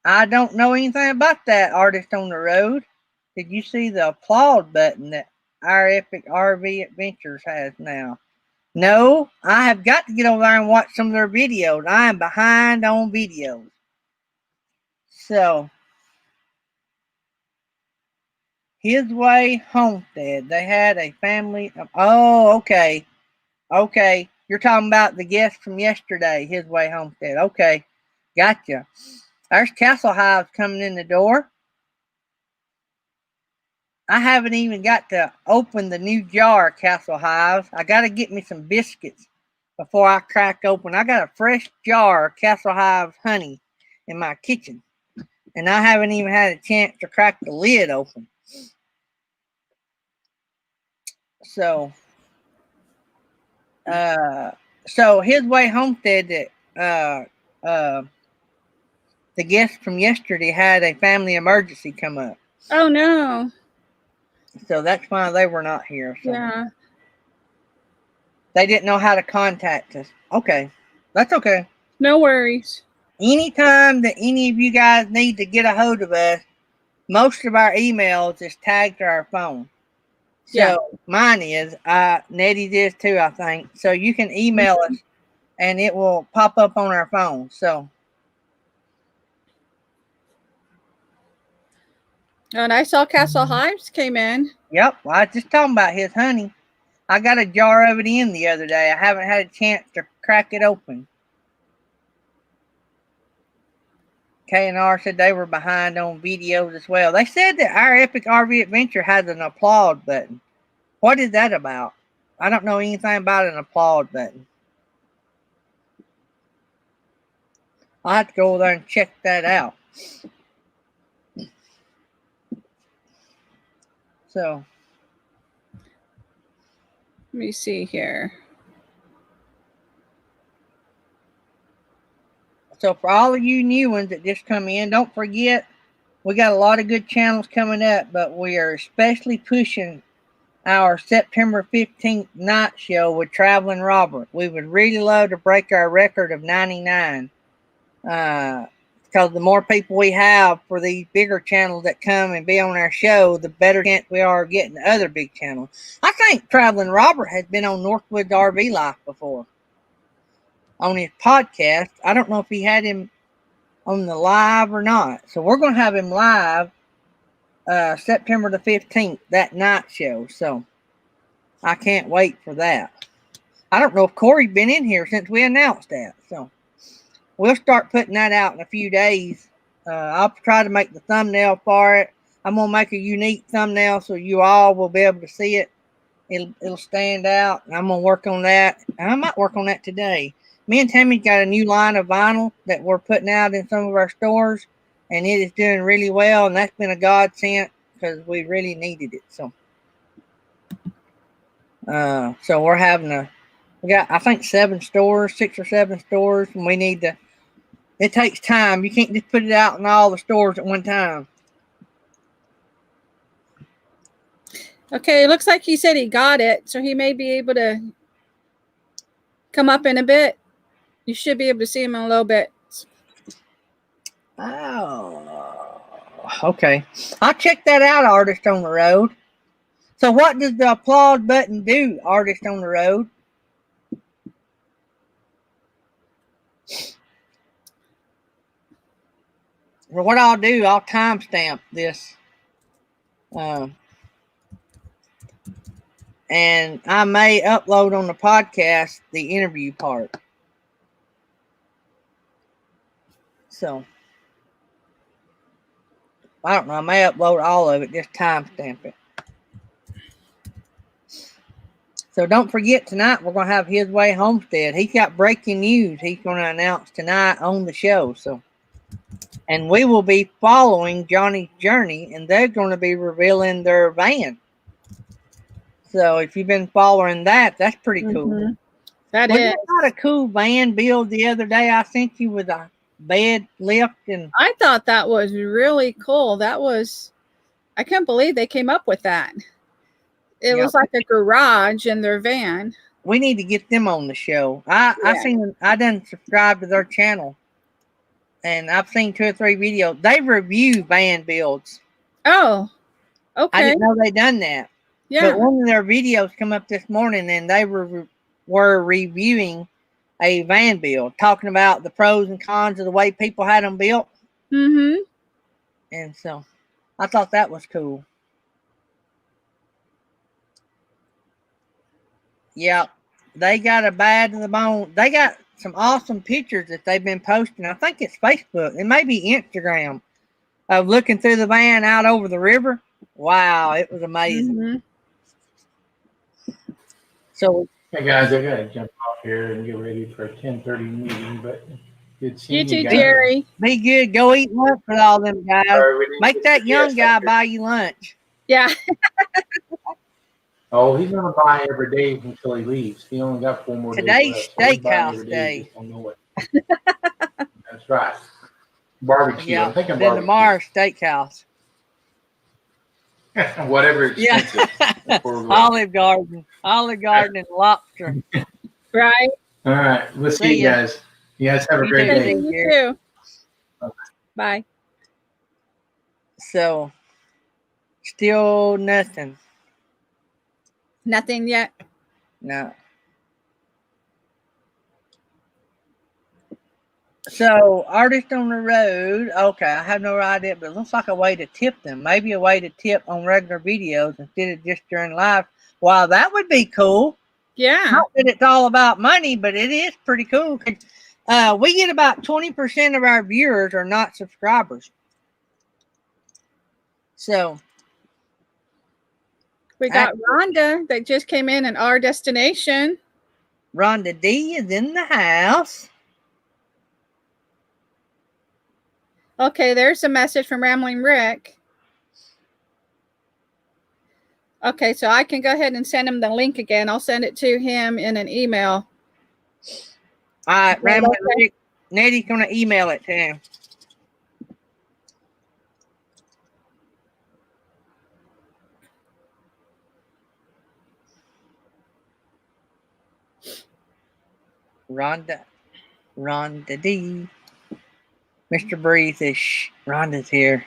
I don't know anything about that, Artist on the Road. Did you see the applaud button that our Epic RV Adventures has now? No, I have got to get over there and watch some of their videos. I am behind on videos. So, His Way Homestead. They had a family of, oh, okay. Okay. You're talking about the guest from yesterday, His Way Homestead. Okay. Gotcha. There's Castle Hives coming in the door. I haven't even got to open the new jar of Castle Hives. I got to get me some biscuits before I crack open. I got a fresh jar of Castle Hives honey in my kitchen, and I haven't even had a chance to crack the lid open. So His Way Homestead, the guest from yesterday had a family emergency come up. Oh no. So that's why they were not here. So Yeah. they didn't know how to contact us. Okay. That's okay. No worries. Anytime that any of you guys need to get a hold of us, most of our emails is tagged to our phone. So Yeah. mine is, Nettie's is too, I think. So you can email us and it will pop up on our phone. So And I saw Castle Hives came in. yep, well, I was just talking about his honey. I got a jar of it in the other day. I haven't had a chance to crack it open. K&R said they were behind on videos as well. They said that our Epic RV Adventure has an applaud button. What is that about? I don't know anything about an applaud button. I'll have to go over there and check that out. So, Let me see here. So for all of you new ones that just come in, don't forget, we got a lot of good channels coming up, but we are especially pushing our September 15th night show with Traveling Robert. We would really love to break our record of 99. Because the more people we have for these bigger channels that come and be on our show, the better chance we are getting the other big channels. I think Traveling Robert has been on Northwoods RV Life before on his podcast. I don't know if he had him on the live or not. So we're going to have him live September the 15th, that night show. So I can't wait for that. I don't know if Corey's been in here since we announced that. So we'll start putting that out in a few days. I'll try to make the thumbnail for it. I'm going to make a unique thumbnail so you all will be able to see it. It'll stand out. And I'm going to work on that. I might work on that today. Me and Tammy got a new line of vinyl that we're putting out in some of our stores, and it is doing really well, and that's been a godsend because we really needed it. So we're having we got, I think, 6 or 7 stores, and we need to, it takes time. You can't just put it out in all the stores at one time. Okay, it looks like he said he got it, so he may be able to come up in a bit. You should be able to see him in a little bit. Oh, okay. I'll check that out, Artist on the Road. So what does the applaud button do, Artist on the Road? Well, what I'll do, I'll timestamp this. And I may upload on the podcast the interview part. So, I don't know. I may upload all of it, just timestamp it. So don't forget, tonight we're going to have His Way Homestead. He's got breaking news he's going to announce tonight on the show. So, and we will be following Johnny's journey, and they're going to be revealing their van. So if you've been following that, that's pretty cool. Mm-hmm. That Wasn't is. that not a cool van build the other day I sent you with a bed lift? And I thought that was really cool. That was, I can't believe they came up with that. It was like a garage in their van. We need to get them on the show. I done subscribe to their channel, and I've seen 2 or 3 videos. They review van builds. Oh, okay. I didn't know they done that. Yeah. But one of their videos come up this morning, and they were reviewing a van build, talking about the pros and cons of the way people had them built. Mm-hmm. And so I thought that was cool. Yeah, they got a bad to the bone. They got some awesome pictures that they've been posting. I think it's Facebook. It may be Instagram of looking through the van out over the river. Wow, it was amazing. Mm-hmm. So, Hey guys, I gotta jump off here and get ready for a 10:30 meeting, but good seeing You you too, guys. Jerry. be good. Go eat lunch with all them guys. Sorry, we didn't Make get that to young guest guy lecture. buy you lunch. Yeah. Oh, he's gonna buy every day until he leaves. He only got 4 more Today's days left. So he's buying steakhouse every day. You just don't know it. That's right. Barbecue. Yeah, I'm thinking then barbecue. tomorrow's steakhouse. Whatever Yeah. expensive. Before we go. Olive Garden and lobster. Right. All right. We'll see See you ya. guys. You guys have a You great too. day. You Jerry. too. Bye. Bye. So, still nothing. Nothing yet. No. So, Artist on the Road. Okay, I have no idea, but it looks like a way to tip them. Maybe a way to tip on regular videos instead of just during live. Wow, that would be cool. Yeah. Not that it's all about money, but it is pretty cool. We get about 20% of our viewers are not subscribers. So We got Rhonda that just came in and Our Destination. Rhonda D is in the house. Okay, there's a message from Rambling Rick. Okay, so I can go ahead and send him the link again. I'll send it to him in an email. All right, Rambling Rick. Nettie's going to email it to him. Rhonda D. Mr. Breeze is Rhonda's here.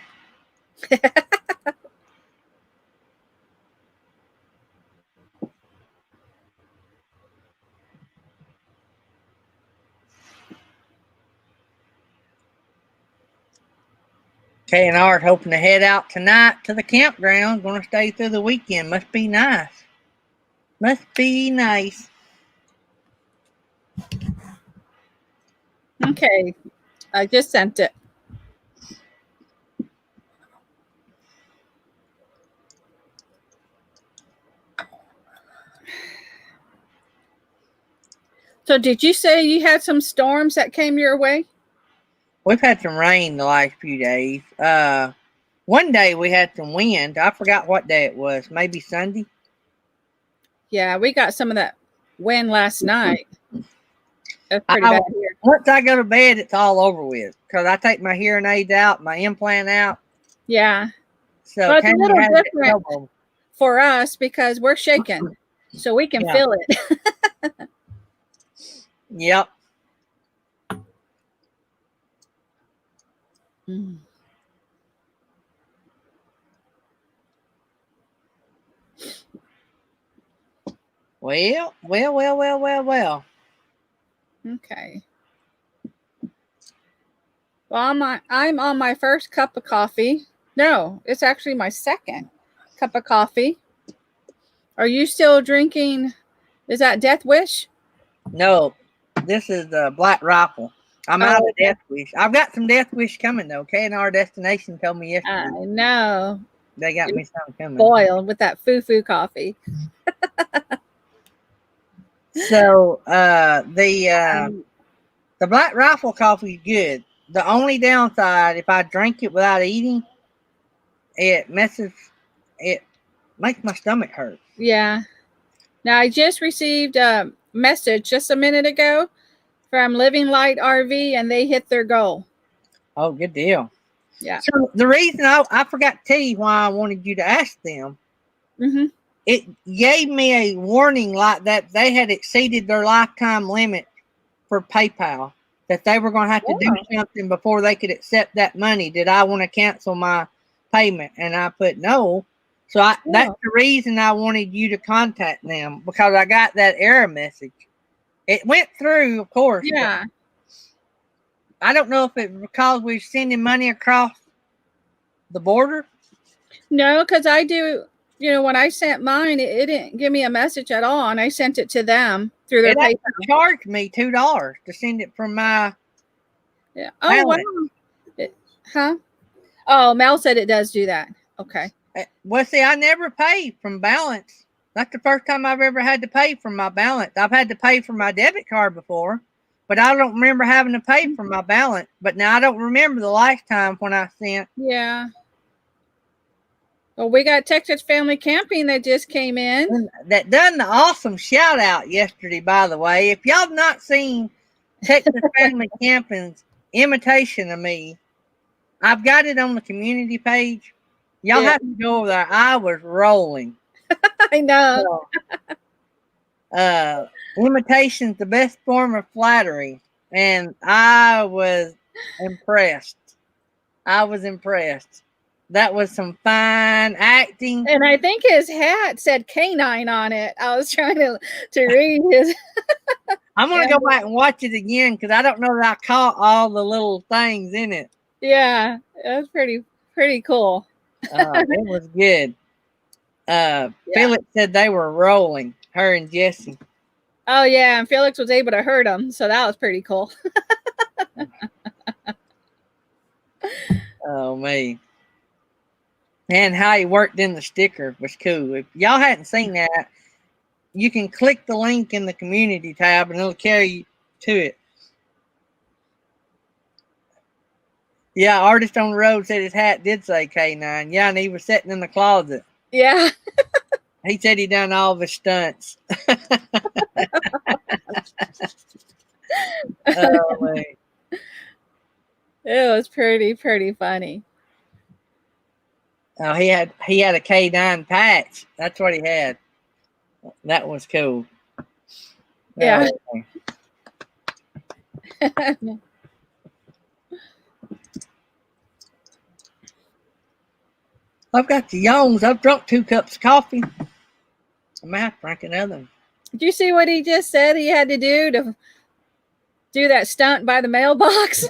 Kay and Art hoping to head out tonight to the campground. Going to stay through the weekend. Must be nice. Must be nice. Okay, I just sent it. So did you say you had some storms that came your way? We've had some rain the last few days. One day we had some wind. I forgot what day it was. Maybe Sunday. Yeah, we got some of that wind last night. That's pretty bad here. Once I go to bed, it's all over with because I take my hearing aids out, my implant out. Yeah. So Well, it's a little different elbow. for us because we're shaking, so we can feel it. Yep. Well. Okay. Well, I'm on my first cup of coffee. No, it's actually my second cup of coffee. Are you still drinking? Is that Death Wish? No, this is the Black Rifle. I'm out of Death Wish. I've got some Death Wish coming though. K and Our Destination told me yesterday. I know. They got me something coming. Boiled with that foo-foo coffee. So the Black Rifle coffee is good. The only downside, if I drink it without eating, it makes my stomach hurt. Yeah. Now I just received a message just a minute ago from Living Light RV, and they hit their goal. Oh, good deal. Yeah. So the reason I forgot to tell you why I wanted you to ask them. Mm-hmm. It gave me a warning like that they had exceeded their lifetime limit for PayPal, that they were going to have to do something before they could accept that money. Did I want to cancel my payment? And I put no. So that's the reason I wanted you to contact them, because I got that error message. It went through, of course. Yeah. I don't know if it's because we're sending money across the border. No, because I do. You know, when I sent mine, it didn't give me a message at all, and I sent it to them through their PayPal. It charged me $2 to send it from my. Yeah. Oh wow. Huh? Oh, Mel said it does do that. Okay. Well, see, I never pay from balance. That's the first time I've ever had to pay from my balance. I've had to pay for my debit card before, but I don't remember having to pay for my balance. But now I don't remember the last time when I sent. Yeah. Well, we got Texas Family Camping that just came in. That done the awesome shout out yesterday, by the way. If y'all have not seen Texas Family Camping's imitation of me, I've got it on the community page. Y'all have to go over there. I was rolling. I know. Imitation's the best form of flattery. And I was impressed. That was some fine acting. And I think his hat said canine on it. I was trying to read his. I'm going to go back and watch it again because I don't know that I caught all the little things in it. Yeah, it was pretty cool. It was good. Philip said they were rolling, her and Jesse. Oh yeah, and Felix was able to hurt him, so that was pretty cool. Oh me. And how he worked in the sticker was cool. If y'all hadn't seen that, you can click the link in the community tab and it'll carry you to it. Yeah, Artist on the Road said his hat did say K9. Yeah, and he was sitting in the closet. Yeah. He said he done all of his stunts. Oh, man. It was pretty funny. Oh, he had a K9 patch. That's what he had. That was cool. Yeah. Oh, I've got the yawns. I've drunk 2 cups of coffee. I might have to drink another one. Did you see what he just said he had to do that stunt by the mailbox?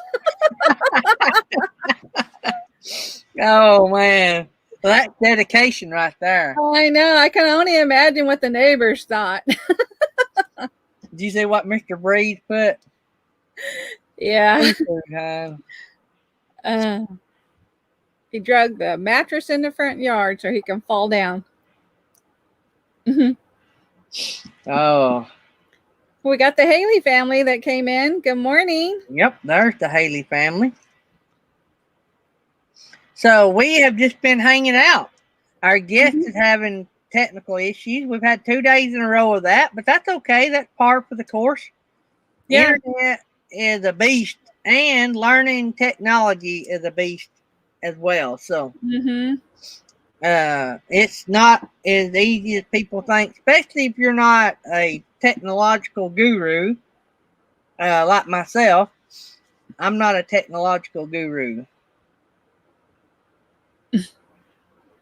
Oh, man. Well, that's dedication right there. Oh, I know. I can only imagine what the neighbors thought. Did you see what Mr. Breeze put? Yeah. Uh, He drug the mattress in the front yard so he can fall down. Mm-hmm. Oh. We got the Haley family that came in. Good morning. Yep, there's the Haley family. So we have just been hanging out. Our guest is having technical issues. We've had 2 days in a row of that, but that's okay. That's par for the course. Yeah. Internet is a beast, and learning technology is a beast as well. So it's not as easy as people think, especially if you're not a technological guru like myself. I'm not a technological guru.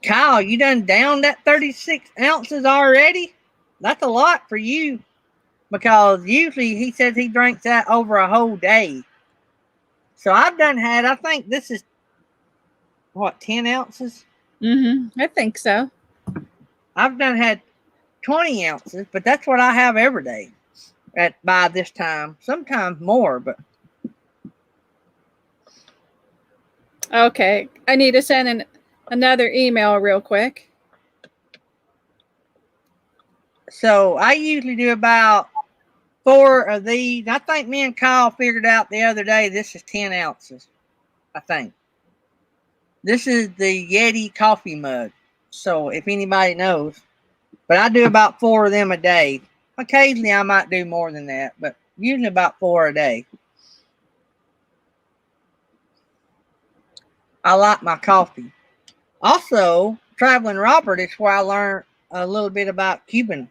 Kyle, you done down that 36 ounces already? That's a lot for you, because usually he says he drinks that over a whole day. So I've done had, I think this is, what, 10 ounces? I think so. I've done had 20 ounces, but that's what I have every day by this time. Sometimes more, but. Okay. I need to send another email real quick. So I usually do about 4 of these. I think me and Kyle figured out the other day this is 10 ounces, I think. This is the Yeti coffee mug. So if anybody knows. But I do about 4 of them a day. Occasionally I might do more than that, but usually about 4 a day. I like my coffee. Also, Traveling Robert is where I learned a little bit about Cuban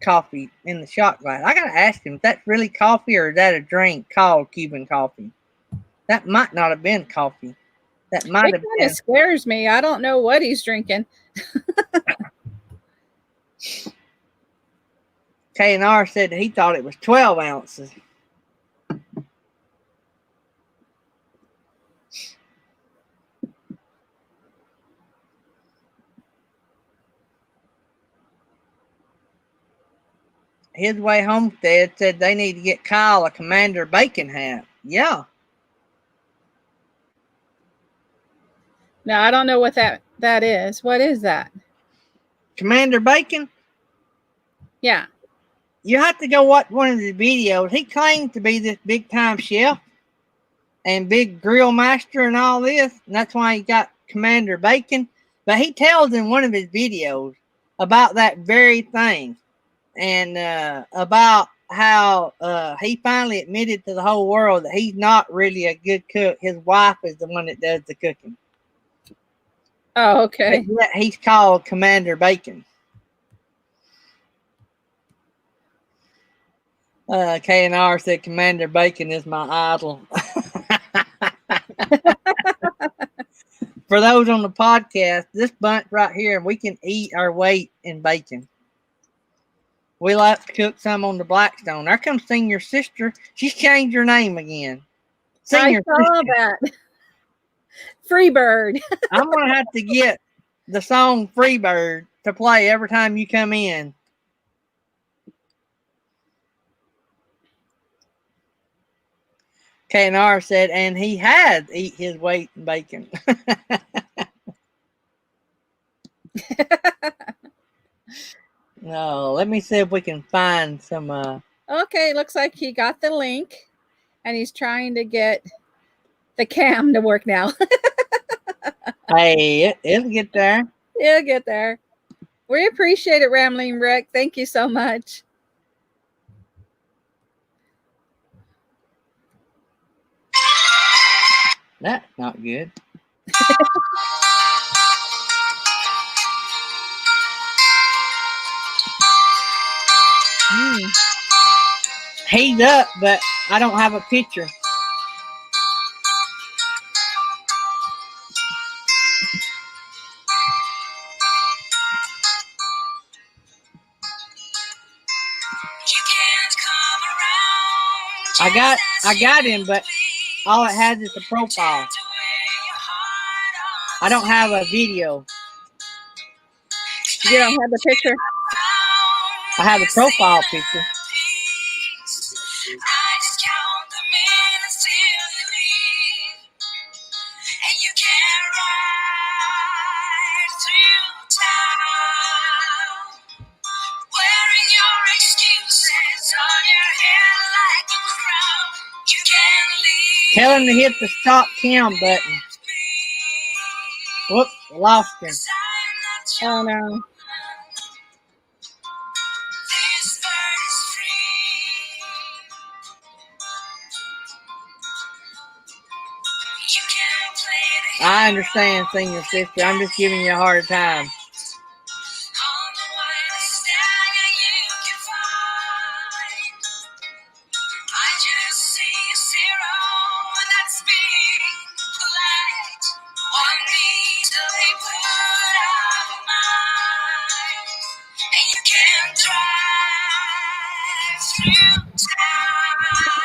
coffee in the shot glass. I gotta ask him if that's really coffee or is that a drink called Cuban coffee. That might not have been coffee. That might have been. It scares me. I don't know what he's drinking. K&R said that he thought it was 12 ounces. His Way Homestead said they need to get Kyle a Commander Bacon hat. Yeah. No, I don't know what that is. What is that? Commander Bacon? Yeah. You have to go watch one of his videos. He claims to be this big time chef and big grill master and all this. And that's why he got Commander Bacon. But he tells in one of his videos about that very thing. And about how he finally admitted to the whole world that he's not really a good cook. His wife is the one that does the cooking. Oh, okay. But yet he's called Commander Bacon. K&R said Commander Bacon is my idol. For those on the podcast, this bunch right here, we can eat our weight in bacon. We like to cook some on the Blackstone. There comes Senior Sister. She's changed her name again. Senior I saw Sister. that. Freebird. I'm going to have to get the song Freebird to play every time you come in. KNR said, and he had eat his weight in bacon. No, let me see if we can find some. Okay, looks like he got the link and he's trying to get the cam to work now. Hey, it'll get there. He'll get there. We appreciate it, Rambling Rick. Thank you so much. That's not good. He's up, but I don't have a picture. I got him, but all it has is a profile. I don't have a video. You don't have the picture? I have a profile picture. Tell him to hit the stop cam button. Whoops, lost him. Oh no. I understand, senior sister. I'm just giving you a hard time.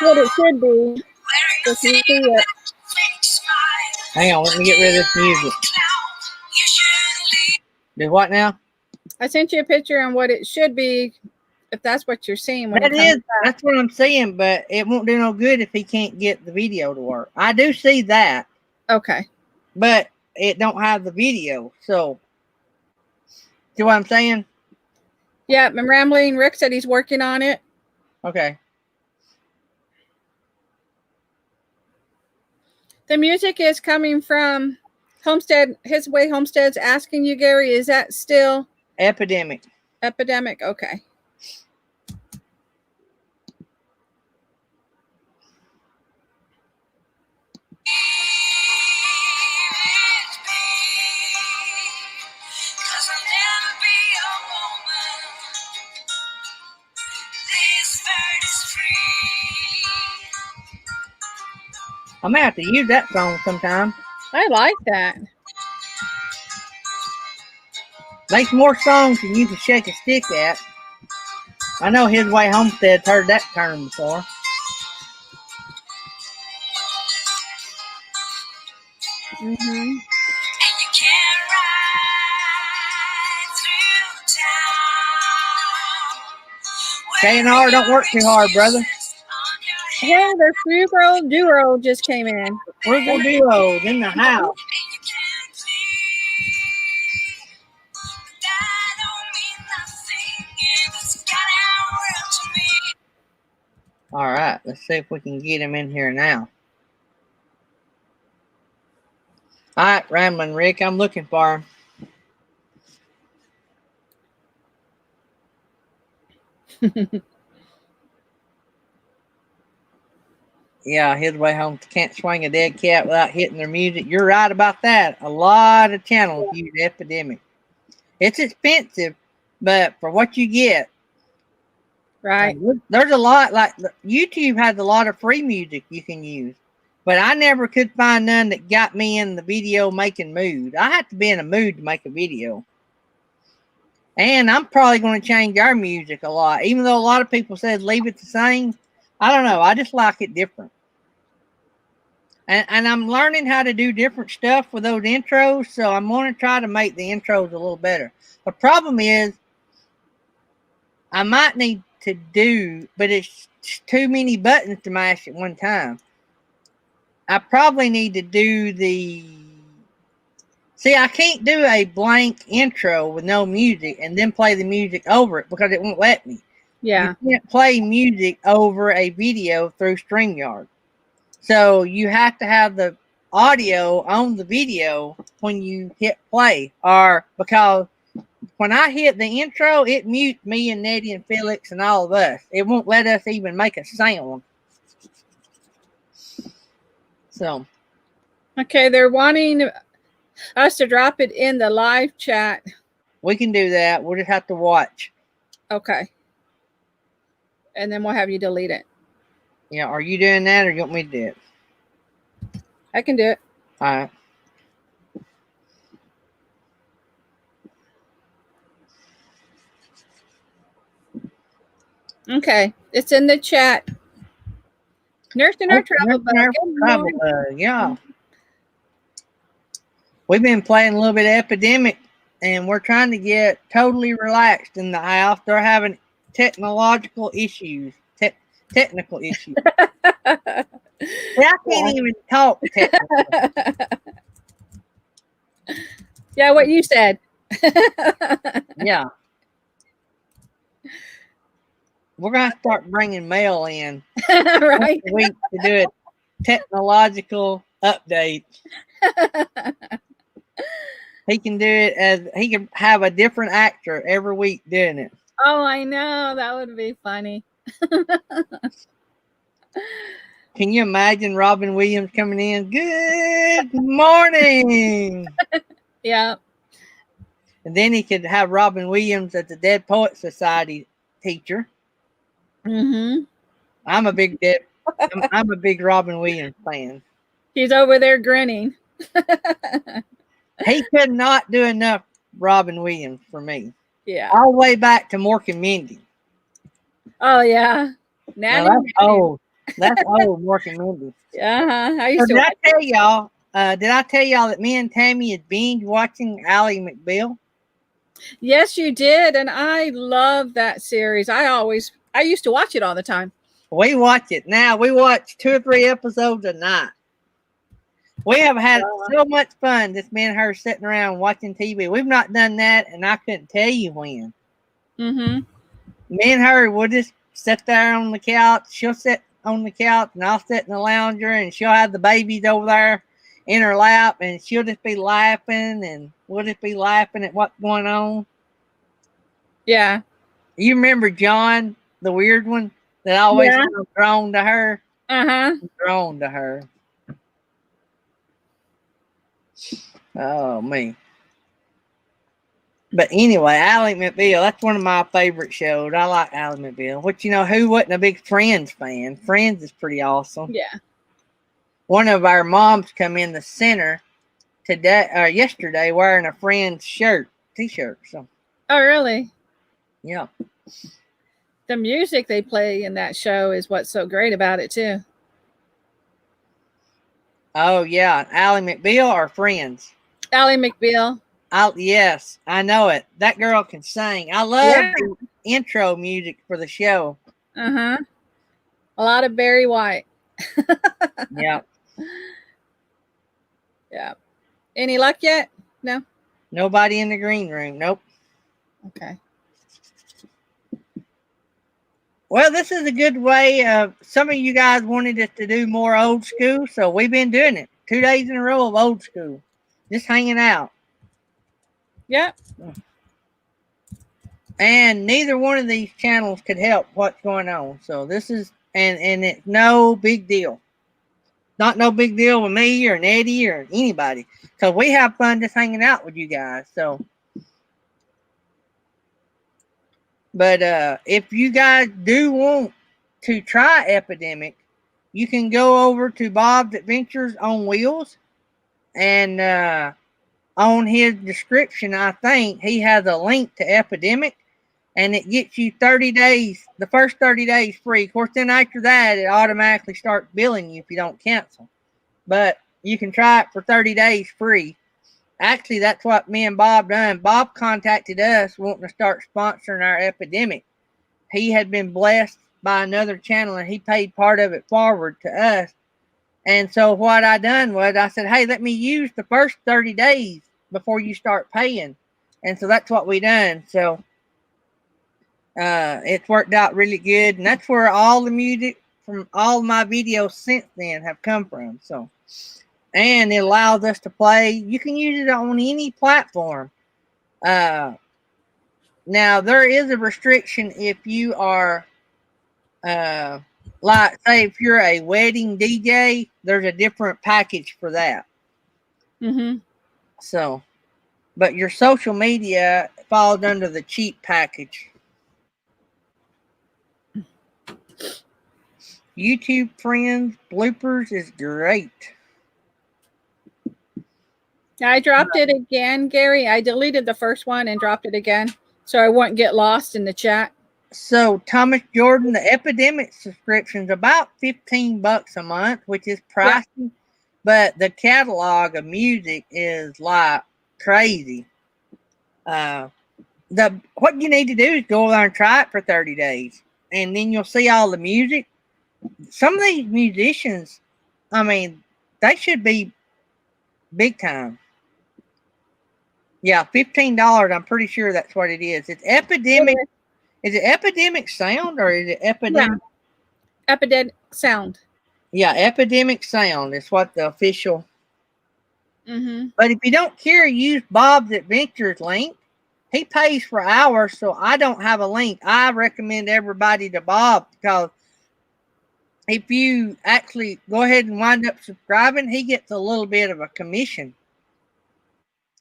What it should be. If you see it. Hang on, let me get rid of this music. Do what now? I sent you a picture on what it should be, if that's what you're seeing. When That's what I'm saying, but it won't do no good if he can't get the video to work. I do see that. Okay. But it don't have the video, so see what I'm saying? Yeah, and Rambling Rick said he's working on it. Okay. The music is coming from Homestead. His Way Homestead's asking you, Gary, is that still Epidemic? Epidemic? Okay. I may have to use that song sometime. I like that. Make more songs than you can shake a stick at. I know His Way Homestead's heard that term before. Mm-hmm. KNR, don't work too hard, brother. Hey, the Frugal Duo just came in. Frugal Duo's in the house. All right, let's see if we can get him in here now. All right, Rambling Rick, I'm looking for him. Yeah, His Way Home can't swing a dead cat without hitting their music. You're right about that. A lot of channels use Epidemic. It's expensive, but for what you get, Right. there's a lot. Like YouTube has a lot of free music you can use, but I never could find none that got me in the video making mood. I have to be in a mood to make a video. And I'm probably going to change our music a lot, even though a lot of people said leave it the same. I don't know. I just like it different. And I'm learning how to do different stuff with those intros, so I'm going to try to make the intros a little better. The problem is I might need to do, but it's too many buttons to mash at one time. I probably need to do the. See, I can't do a blank intro with no music and then play the music over it because it won't let me. Yeah. You can't play music over a video through StreamYard. So you have to have the audio on the video when you hit play, or because when I hit the intro, it mutes me and Nettie and Felix and all of us. It won't let us even make a sound. So. Okay, they're wanting us to drop it in the live chat. We can do that. We'll just have to watch. Okay. And then we'll have you delete it. Yeah, are you doing that or you want me to do it? I can do it. All right. Okay. It's in the chat. Nursing our travel bug. Travel bug, yeah. We've been playing a little bit of Epidemic, and we're trying to get totally relaxed in the house. They're having technological issues. Technical issues. I can't even talk technically. Yeah, what you said. Yeah. We're going to start bringing mail in Right. once a week to do a technological update. He can do it as he can have a different actor every week doing it. Oh, I know. That would be funny. Can you imagine Robin Williams coming in? Good morning. Yeah. And then he could have Robin Williams as the Dead Poet Society teacher. Mm-hmm. I'm a big Robin Williams fan. He's over there grinning. He could not do enough Robin Williams for me. Yeah. All the way back to Mork and Mindy. Oh, yeah. Now, that's old. That's old, Mork and Mindy. Uh-huh. I used So to did I tell y'all that me and Tammy had binge watching Ally McBeal? Yes, you did. And I love that series. I used to watch it all the time. We watch it now. We watch 2 or 3 episodes a night. We have had so much fun, this me and her sitting around watching TV. We've not done that, and I couldn't tell you when. Mm-hmm. Me and her, we'll just sit there on the couch. She'll sit on the couch, and I'll sit in the lounger, and she'll have the babies over there in her lap, and she'll just be laughing, and we'll just be laughing at what's going on. Yeah. You remember John, the weird one, that always was drawn to her? Uh-huh. Drawn to her. Oh, me. But anyway, Ally McBeal, that's one of my favorite shows. I like Ally McBeal. Which, you know, who wasn't a big Friends fan? Friends is pretty awesome. Yeah. One of our moms come in the center today or yesterday wearing a Friends t-shirt. So. Oh, really? Yeah. The music they play in that show is what's so great about it, too. Oh, yeah. Ally McBeal or Friends? Ally McBeal. Yes, I know it. That girl can sing. I love the intro music for the show. Uh-huh. A lot of Barry White. Yeah. Yeah. Any luck yet? No? Nobody in the green room. Nope. Okay. Well, this is a good way of, some of you guys wanted us to do more old school, so we've been doing it. 2 days in a row of old school. Just hanging out. Yep. And neither one of these channels could help what's going on. So this is, and it's no big deal. Not no big deal with me or Nettie or anybody. Because we have fun just hanging out with you guys. So, but if you guys do want to try Epidemic, you can go over to Bob's Adventures on Wheels. And on his description, I think he has a link to Epidemic, and it gets you 30 days, the first 30 days free. Of course, then after that, it automatically starts billing you if you don't cancel. But you can try it for 30 days free. Actually, that's what me and Bob done. Bob contacted us wanting to start sponsoring our Epidemic. He had been blessed by another channel, and he paid part of it forward to us. And so what I done was I said, hey, let me use the first 30 days before you start paying. And so that's what we done. So it's worked out really good. And that's where all the music from all my videos since then have come from. So, and it allows us to play. You can use it on any platform. Now there is a restriction if you are like, say, if you're a wedding DJ, there's a different package for that. Mm-hmm. So, but your social media falls under the cheap package. YouTube friends bloopers is great. I dropped it again, Gary. I deleted the first one and dropped it again so I wouldn't get lost in the chat. So Thomas Jordan, the Epidemic subscription is about $15 a month, which is pricey, yeah. But the catalog of music is like crazy. What you need to do is go there and try it for 30 days, and then you'll see all the music. Some of these musicians, I mean, they should be big time. Yeah, $15. I'm pretty sure that's what it is. It's Epidemic. Yeah. Is it Epidemic Sound or is it Epidemic? Yeah. Epidemic Sound. Yeah, Epidemic Sound is what the official. Mm-hmm. But if you don't care, use Bob's Adventures link. He pays for hours, so I don't have a link. I recommend everybody to Bob because if you actually go ahead and wind up subscribing, he gets a little bit of a commission.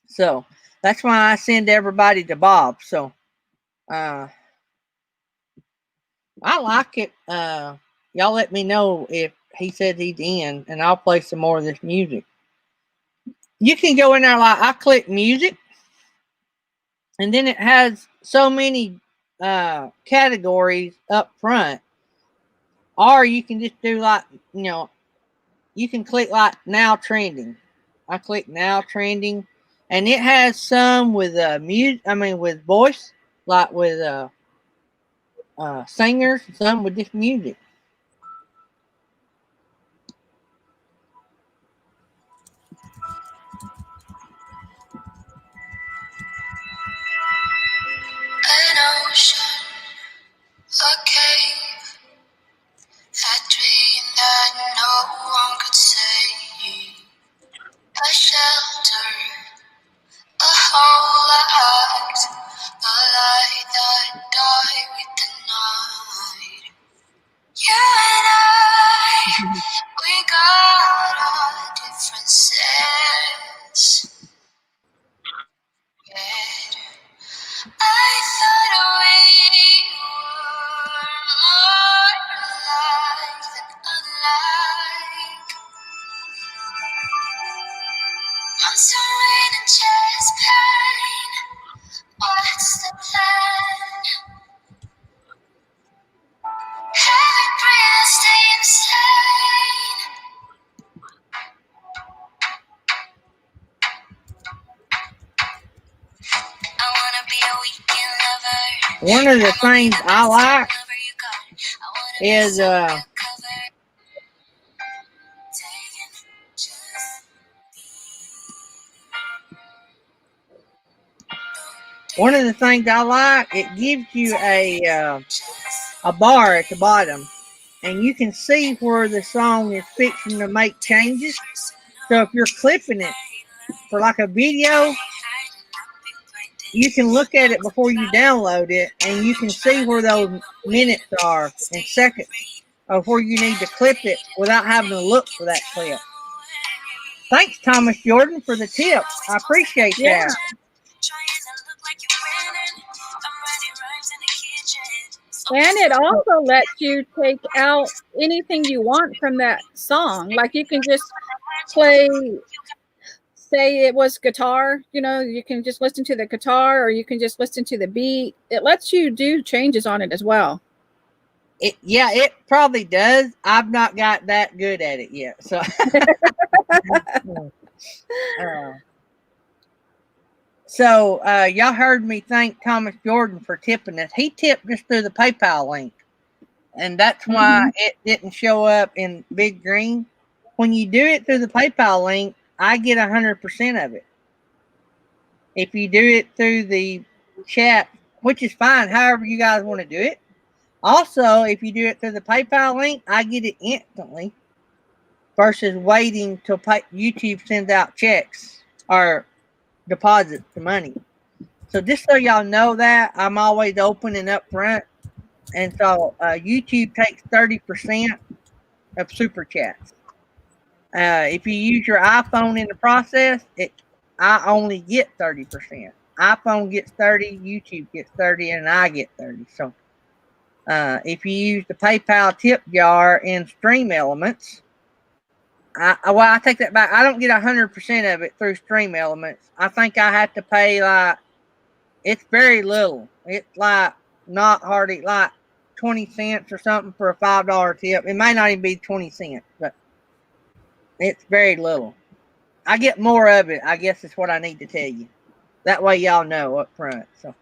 So that's why I send everybody to Bob. So I like it. Y'all let me know if he says he's in, and I'll play some more of this music. You can go in there, like I click music, and then it has so many categories up front. Or you can just do like, you can click like now trending. I click now trending, and it has some with with voice, like with singers, some with just music. An ocean, a cave, a dream that no one could save, a shelter, a whole lot, a light that died with the night. You and I, we got our differences. I thought we were more alike than unlike. Months of rain and chest pain. What's the plan? Heavy breath, stay insane. I wanna be a weekend lover. One of the things I like is one of the things I like, it gives you a bar at the bottom, and you can see where the song is fixing to make changes. So if you're clipping it for like a video, you can look at it before you download it, and you can see where those minutes are and seconds of where you need to clip it without having to look for that clip. Thanks, Thomas Jordan, for the tip. I appreciate that. And it also lets you take out anything you want from that song. Like you can just play, say it was guitar, you can just listen to the guitar, or you can just listen to the beat. It lets you do changes on it as well. It probably does. I've not got that good at it yet. So, y'all heard me thank Thomas Jordan for tipping us. He tipped us through the PayPal link, and that's why it didn't show up in big green. when you do it through the PayPal link, I get 100% of it. If you do it through the chat, which is fine, however you guys want to do it. Also, if you do it through the PayPal link, I get it instantly versus waiting till YouTube sends out checks or deposits the money. So just so y'all know that, I'm always open and upfront. And so YouTube takes 30% of super chats. If you use your iPhone in the process, I only get 30%. iPhone gets 30, YouTube gets 30, and I get 30. So if you use the PayPal tip jar in Stream Elements, I take that back. I don't get 100% of it through Stream Elements. I think I have to pay it's very little. It's not hardly 20 cents or something for a $5 tip. It may not even be 20 cents, but it's very little. I get more of it, I guess is what I need to tell you. That way y'all know up front. So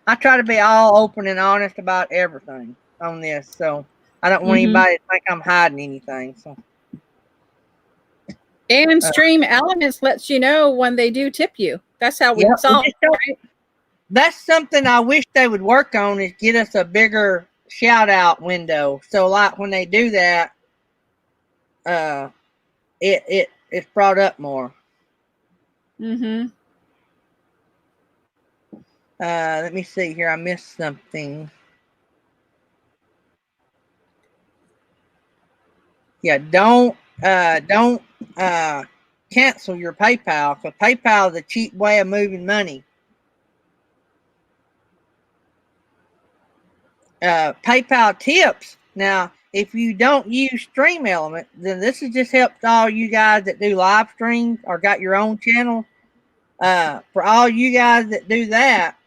I try to be all open and honest about everything on this. So I don't want anybody to think I'm hiding anything. So. And Stream Elements lets you know when they do tip you. That's how we solve it, right? That's something I wish they would work on, is get us a bigger shout out window. So like when they do that, it's brought up more. Let me see here. I missed something. Yeah, don't cancel your PayPal, because PayPal is a cheap way of moving money. PayPal tips. Now, if you don't use Stream Element, then this has just helped all you guys that do live streams or got your own channel. For all you guys that do that,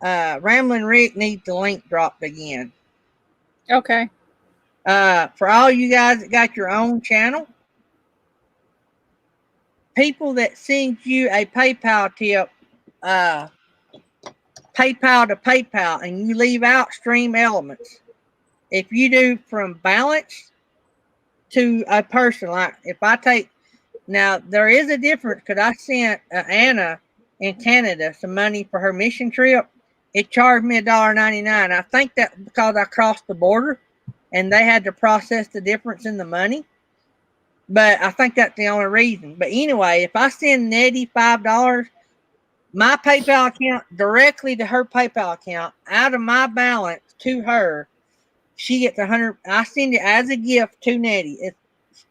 Ramblin' Rick needs the link dropped again. Okay. For all you guys that got your own channel, people that send you a PayPal tip, PayPal to PayPal, and you leave out Stream Elements. If you do from balance to a person, like if I take, now there is a difference, because I sent Anna in Canada some money for her mission trip. It charged me $1.99. I think that because I crossed the border and they had to process the difference in the money. But I think that's the only reason. But anyway, if I send Nettie $5, my PayPal account directly to her PayPal account, out of my balance to her, she gets 100. I send it as a gift to Nettie.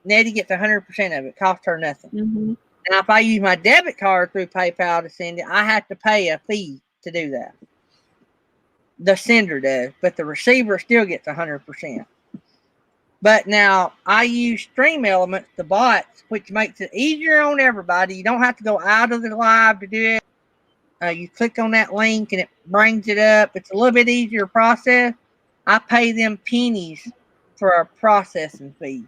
Nettie gets 100% of it. Cost her nothing. Now, if I use my debit card through PayPal to send it, I have to pay a fee to do that. The sender does, but the receiver still gets 100%. But now I use Stream Elements, the bots, which makes it easier on everybody. You don't have to go out of the live to do it. You click on that link and it brings it up. It's a little bit easier process. I pay them pennies for a processing fee.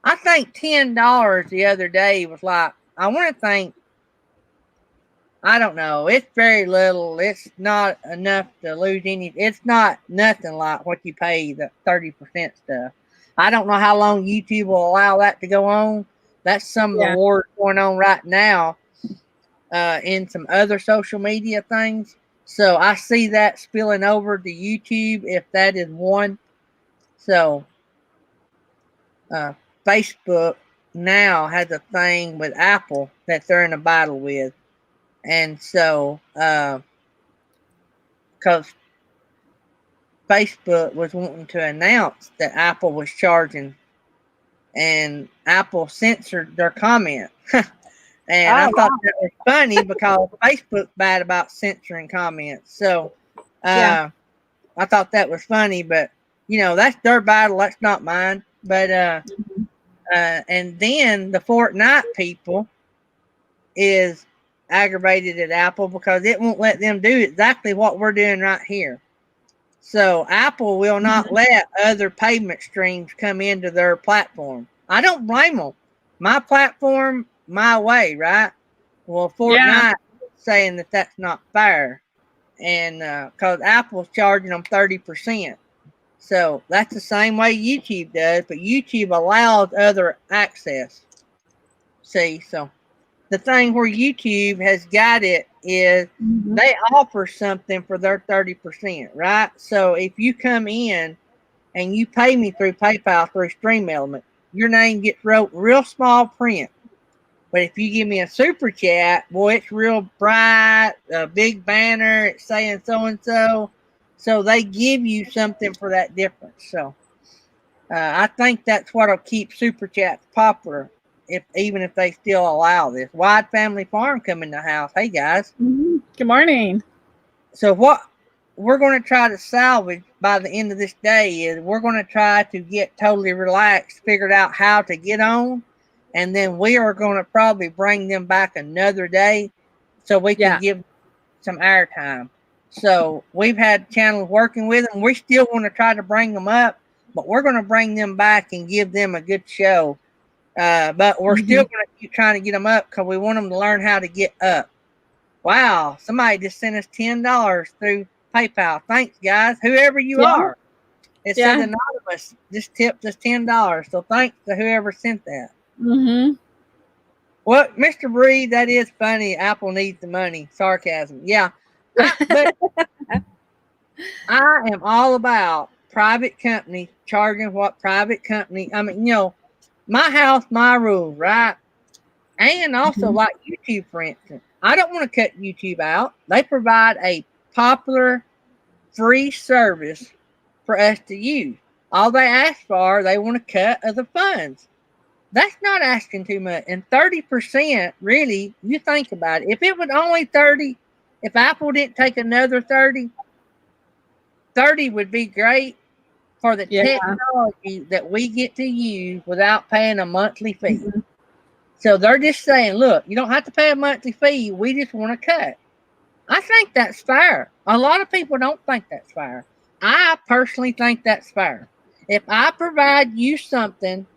I think $10 the other day was like, I want to think, I don't know. It's very little. It's not enough to lose any. It's not nothing like what you pay the 30% stuff. I don't know how long YouTube will allow that to go on. That's some of the wars going on right now in some other social media things. So I see that spilling over to YouTube if that is one. So Facebook now has a thing with Apple that they're in a battle with. And so, because Facebook was wanting to announce that Apple was charging, and Apple censored their comment. And I thought that was funny because Facebook's bad about censoring comments. So, I thought that was funny, but that's their battle. That's not mine. But, and then the Fortnite people is aggravated at Apple because it won't let them do exactly what we're doing right here. So Apple will not let other payment streams come into their platform. I don't blame them. My platform, my way, right? Well, Fortnite saying that that's not fair, and because Apple's charging them 30%. So that's the same way YouTube does, but YouTube allows other access. See, so the thing where YouTube has got it is they offer something for their 30%, right? So if you come in and you pay me through PayPal through Stream Element, your name gets wrote real small print. But if you give me a super chat, boy, it's real bright, a big banner, it's saying so and so. So they give you something for that difference. So I think that's what'll keep super chats popular, even if they still allow this. Wide Family Farm come in the house. Hey guys. Good morning. So what we're going to try to salvage by the end of this day is we're going to try to get totally relaxed, figured out how to get on. And then we are going to probably bring them back another day so we can give some airtime. So we've had channels working with them. We still want to try to bring them up, but we're going to bring them back and give them a good show. But we're still going to keep trying to get them up because we want them to learn how to get up. Wow. Somebody just sent us $10 through PayPal. Thanks, guys. Whoever you are. It said anonymous just tipped us $10. So thanks to whoever sent that. Well, Mr. Bree, that is funny. Apple needs the money. Sarcasm. Yeah. But I am all about private companies charging what private company. I mean, my house, my rules, right? And also like YouTube, for instance. I don't want to cut YouTube out. They provide a popular free service for us to use. All they ask for, they want to cut of the funds. That's not asking too much. And 30%, really, you think about it. If it was only 30, if Apple didn't take another 30 would be great for the technology that we get to use without paying a monthly fee. So they're just saying, look, you don't have to pay a monthly fee. We just want to cut. I think that's fair. A lot of people don't think that's fair. I personally think that's fair. If I provide you something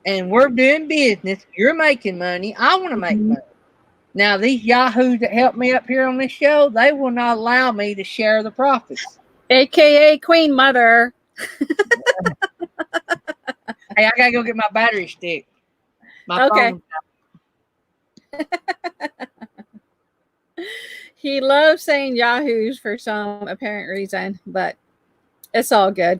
and we're doing business, you're making money, I want to make money. Now, these yahoos that help me up here on this show, they will not allow me to share the profits. AKA Queen Mother. Hey, I got to go get my battery stick. My phone. He loves saying yahoos for some apparent reason, but it's all good.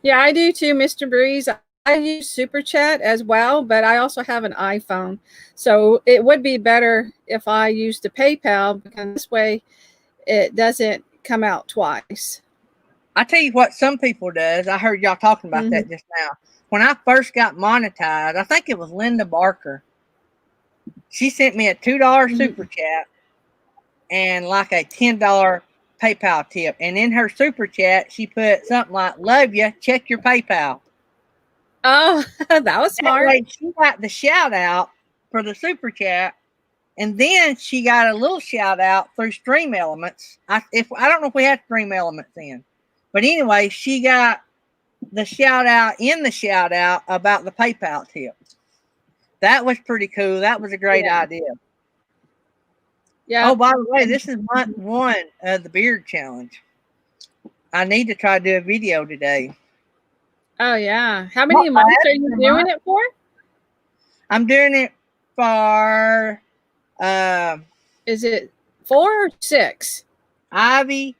Yeah, I do too, Mr. Breeze. I use Super Chat as well, but I also have an iPhone. So it would be better if I used the PayPal because this way it doesn't come out twice. I tell you what some people does. I heard y'all talking about that just now. When I first got monetized, I think it was Linda Barker. She sent me a $2 Super Chat and like a $10 PayPal tip. And in her Super Chat, she put something like, love you, check your PayPal. Oh, that was smart. That way she got the shout out for the Super Chat. And then she got a little shout out through Stream Elements. I don't know if we had Stream Elements in. But anyway, she got the shout out in the shout out about the PayPal tip. That was pretty cool. That was a great idea. Yeah. Oh, by the way, this is month 1 of the beard challenge. I need to try to do a video today. Oh, yeah. How many months are you doing it for? I'm doing it for... is it 4 or 6? Ivy.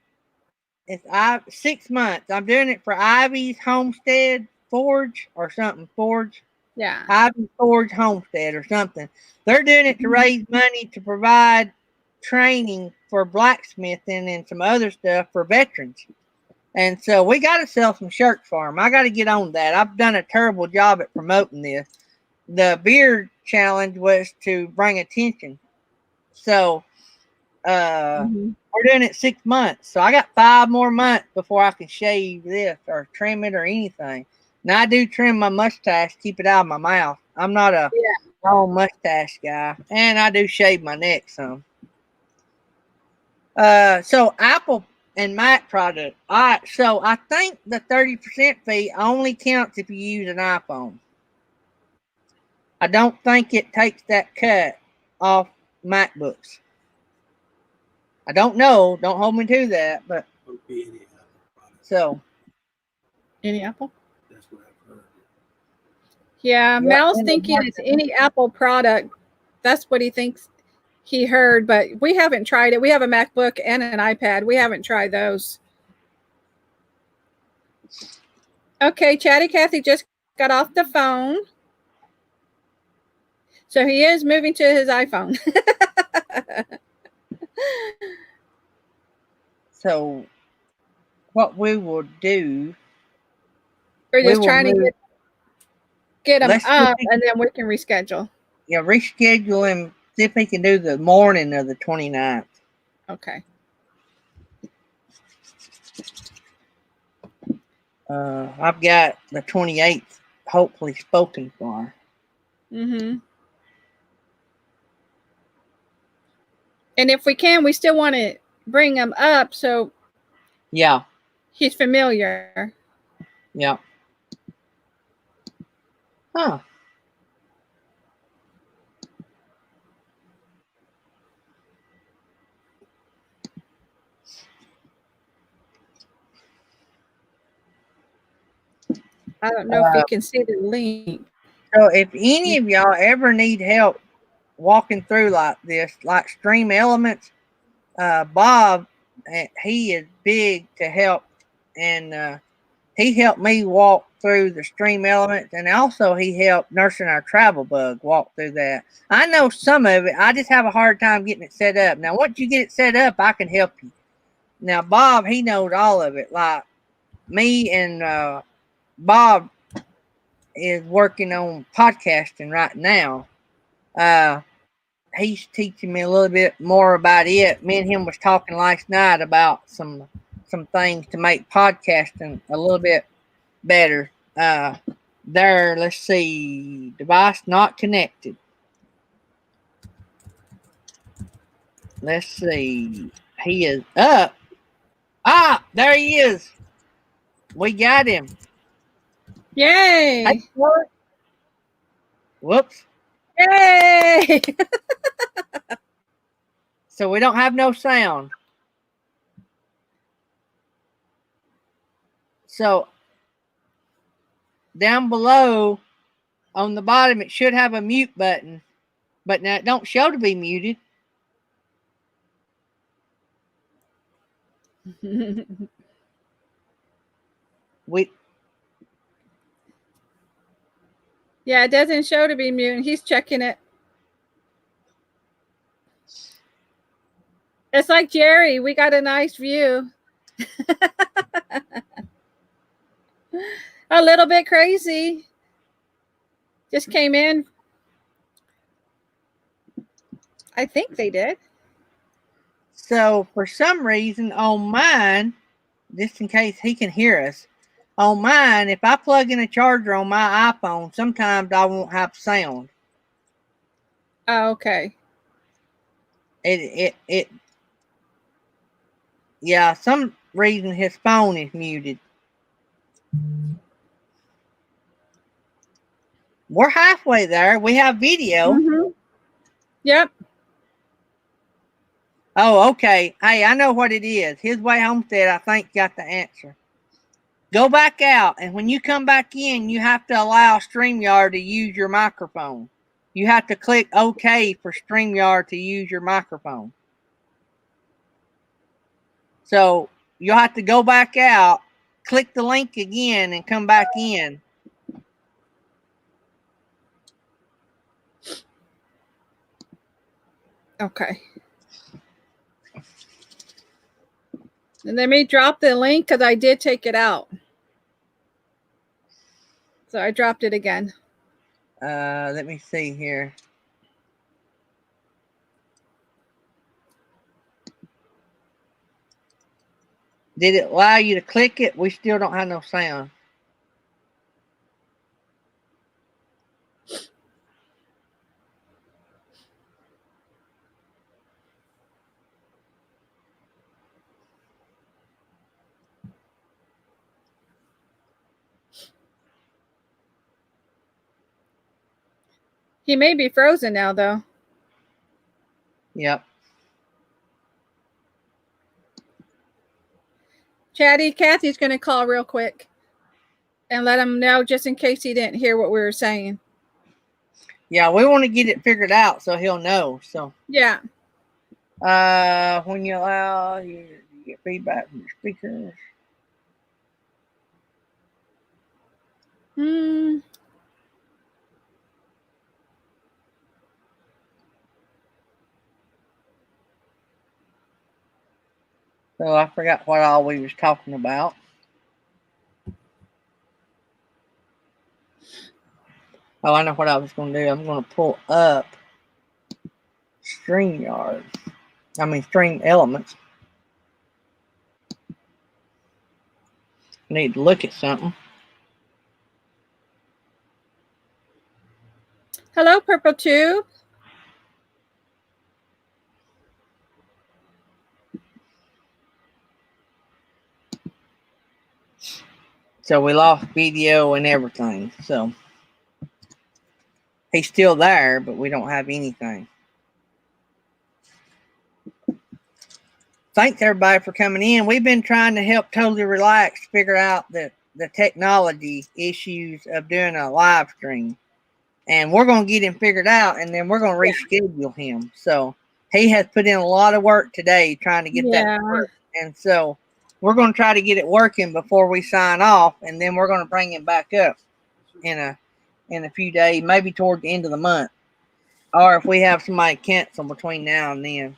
It's 6 months. I'm doing it for Ivy's Homestead Forge or something. Forge. Yeah. Ivy Forge Homestead or something. They're doing it to raise money to provide training for blacksmithing and some other stuff for veterans. And so we got to sell some shirts for them. I got to get on that. I've done a terrible job at promoting this. The beard challenge was to bring attention. So we're doing it 6 months. So I got 5 more months before I can shave this or trim it or anything. Now I do trim my mustache, keep it out of my mouth. I'm not a long mustache guy. And I do shave my neck some. So Apple and Mac product. All right, so I think the 30% fee only counts if you use an iPhone. I don't think it takes that cut off MacBooks. I don't know. Don't hold me to that, but so Any Apple? That's what I've heard. Yeah, What Mal's kind of thinking it's marketing? any Apple product. That's what he thinks he heard, but we haven't tried it. We have a MacBook and an iPad. We haven't tried those. Okay, Chatty Cathy just got off the phone. So he is moving to his iPhone. So what we will do, We're we just will trying to move, get him let's see if up, we and then we can reschedule. can reschedule him, see if he can do the morning of the 29th. Okay. I've got the 28th hopefully spoken for. Mm-hmm. And if we can, we still want to bring him up so Yeah, he's familiar. yeah. Huh. I don't know if you can see the link. So if any of y'all ever need help walking through like this, like Stream Elements, Bob, he is big to help, and he helped me walk through the Stream Elements, and also he helped Nursing Our Travel Bug walk through that. I know some of it. I just have a hard time getting it set up. Now, once you get it set up, I can help you. Now, Bob, he knows all of it. Like me and Bob is working on podcasting right now. He's teaching me a little bit more about it. Me and him was talking last night about some things to make podcasting a little bit better. Let's see, device not connected. Let's see, he is up. Ah, there he is. We got him. Yay! Hey, whoops. Yay! So we don't have no sound. So down below on the bottom, it should have a mute button, but now it don't show to be muted. Yeah, it doesn't show to be muted. He's checking it. It's like Jerry. We got a nice view. A little bit crazy. Just came in. I think they did. So for some reason on mine, just in case he can hear us, on mine, if I plug in a charger on my iPhone, sometimes I won't have sound. Oh, okay. Yeah, some reason his phone is muted. We're halfway there. We have video. Mm-hmm. Yep. Oh, okay. Hey, I know what it is. His Way Homestead, I think, got the answer. Go back out, and when you come back in, you have to allow StreamYard to use your microphone. You have to click OK for StreamYard to use your microphone. So you'll have to go back out, click the link again, and come back in. Okay. And let me drop the link because I did take it out. So I dropped it again. Let me see here. Did it allow you to click it? We still don't have no sound. He may be frozen now, though. Yep. Chatty, Kathy's going to call real quick and let him know just in case he didn't hear what we were saying. Yeah, we want to get it figured out so he'll know. So, Yeah. when you allow, you get feedback from your speakers. Hmm. So I forgot what all we was talking about. Oh, I know what I was going to do. I'm going to pull up StreamYard. I mean, Stream Elements. I need to look at something. Hello, Purple Tube. So we lost video and everything. So he's still there, but we don't have anything. Thanks everybody for coming in. We've been trying to help Totally Relax figure out the technology issues of doing a live stream. And we're going to get him figured out, and then we're going to reschedule him. So he has put in a lot of work today trying to get that to work. And so we're going to try to get it working before we sign off, and then we're going to bring him back up in a few days, maybe toward the end of the month. Or if we have somebody cancel between now and then.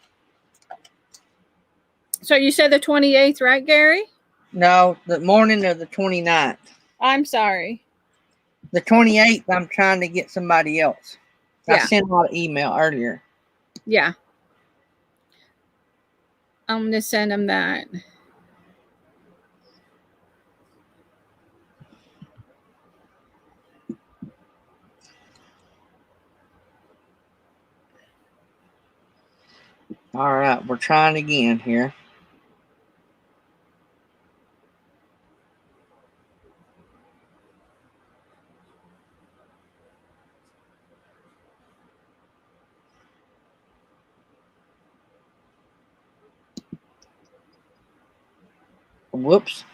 So you said the 28th, right, Gary? No, the morning of the 29th. I'm sorry. The 28th, I'm trying to get somebody else. I Yeah. sent out an email earlier. Yeah. I'm going to send him that. All right, we're trying again here. Whoops.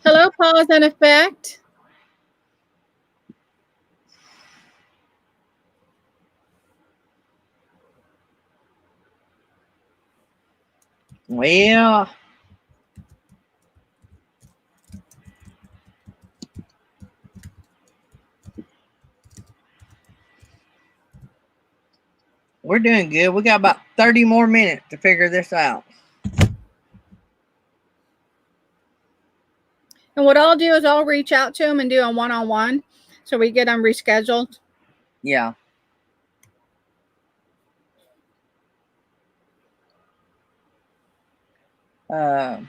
Hello, pause and effect. Well, we're doing good. We got about 30 more minutes to figure this out. And what I'll do is I'll reach out to him and do a one-on-one so we get them rescheduled. Yeah. Let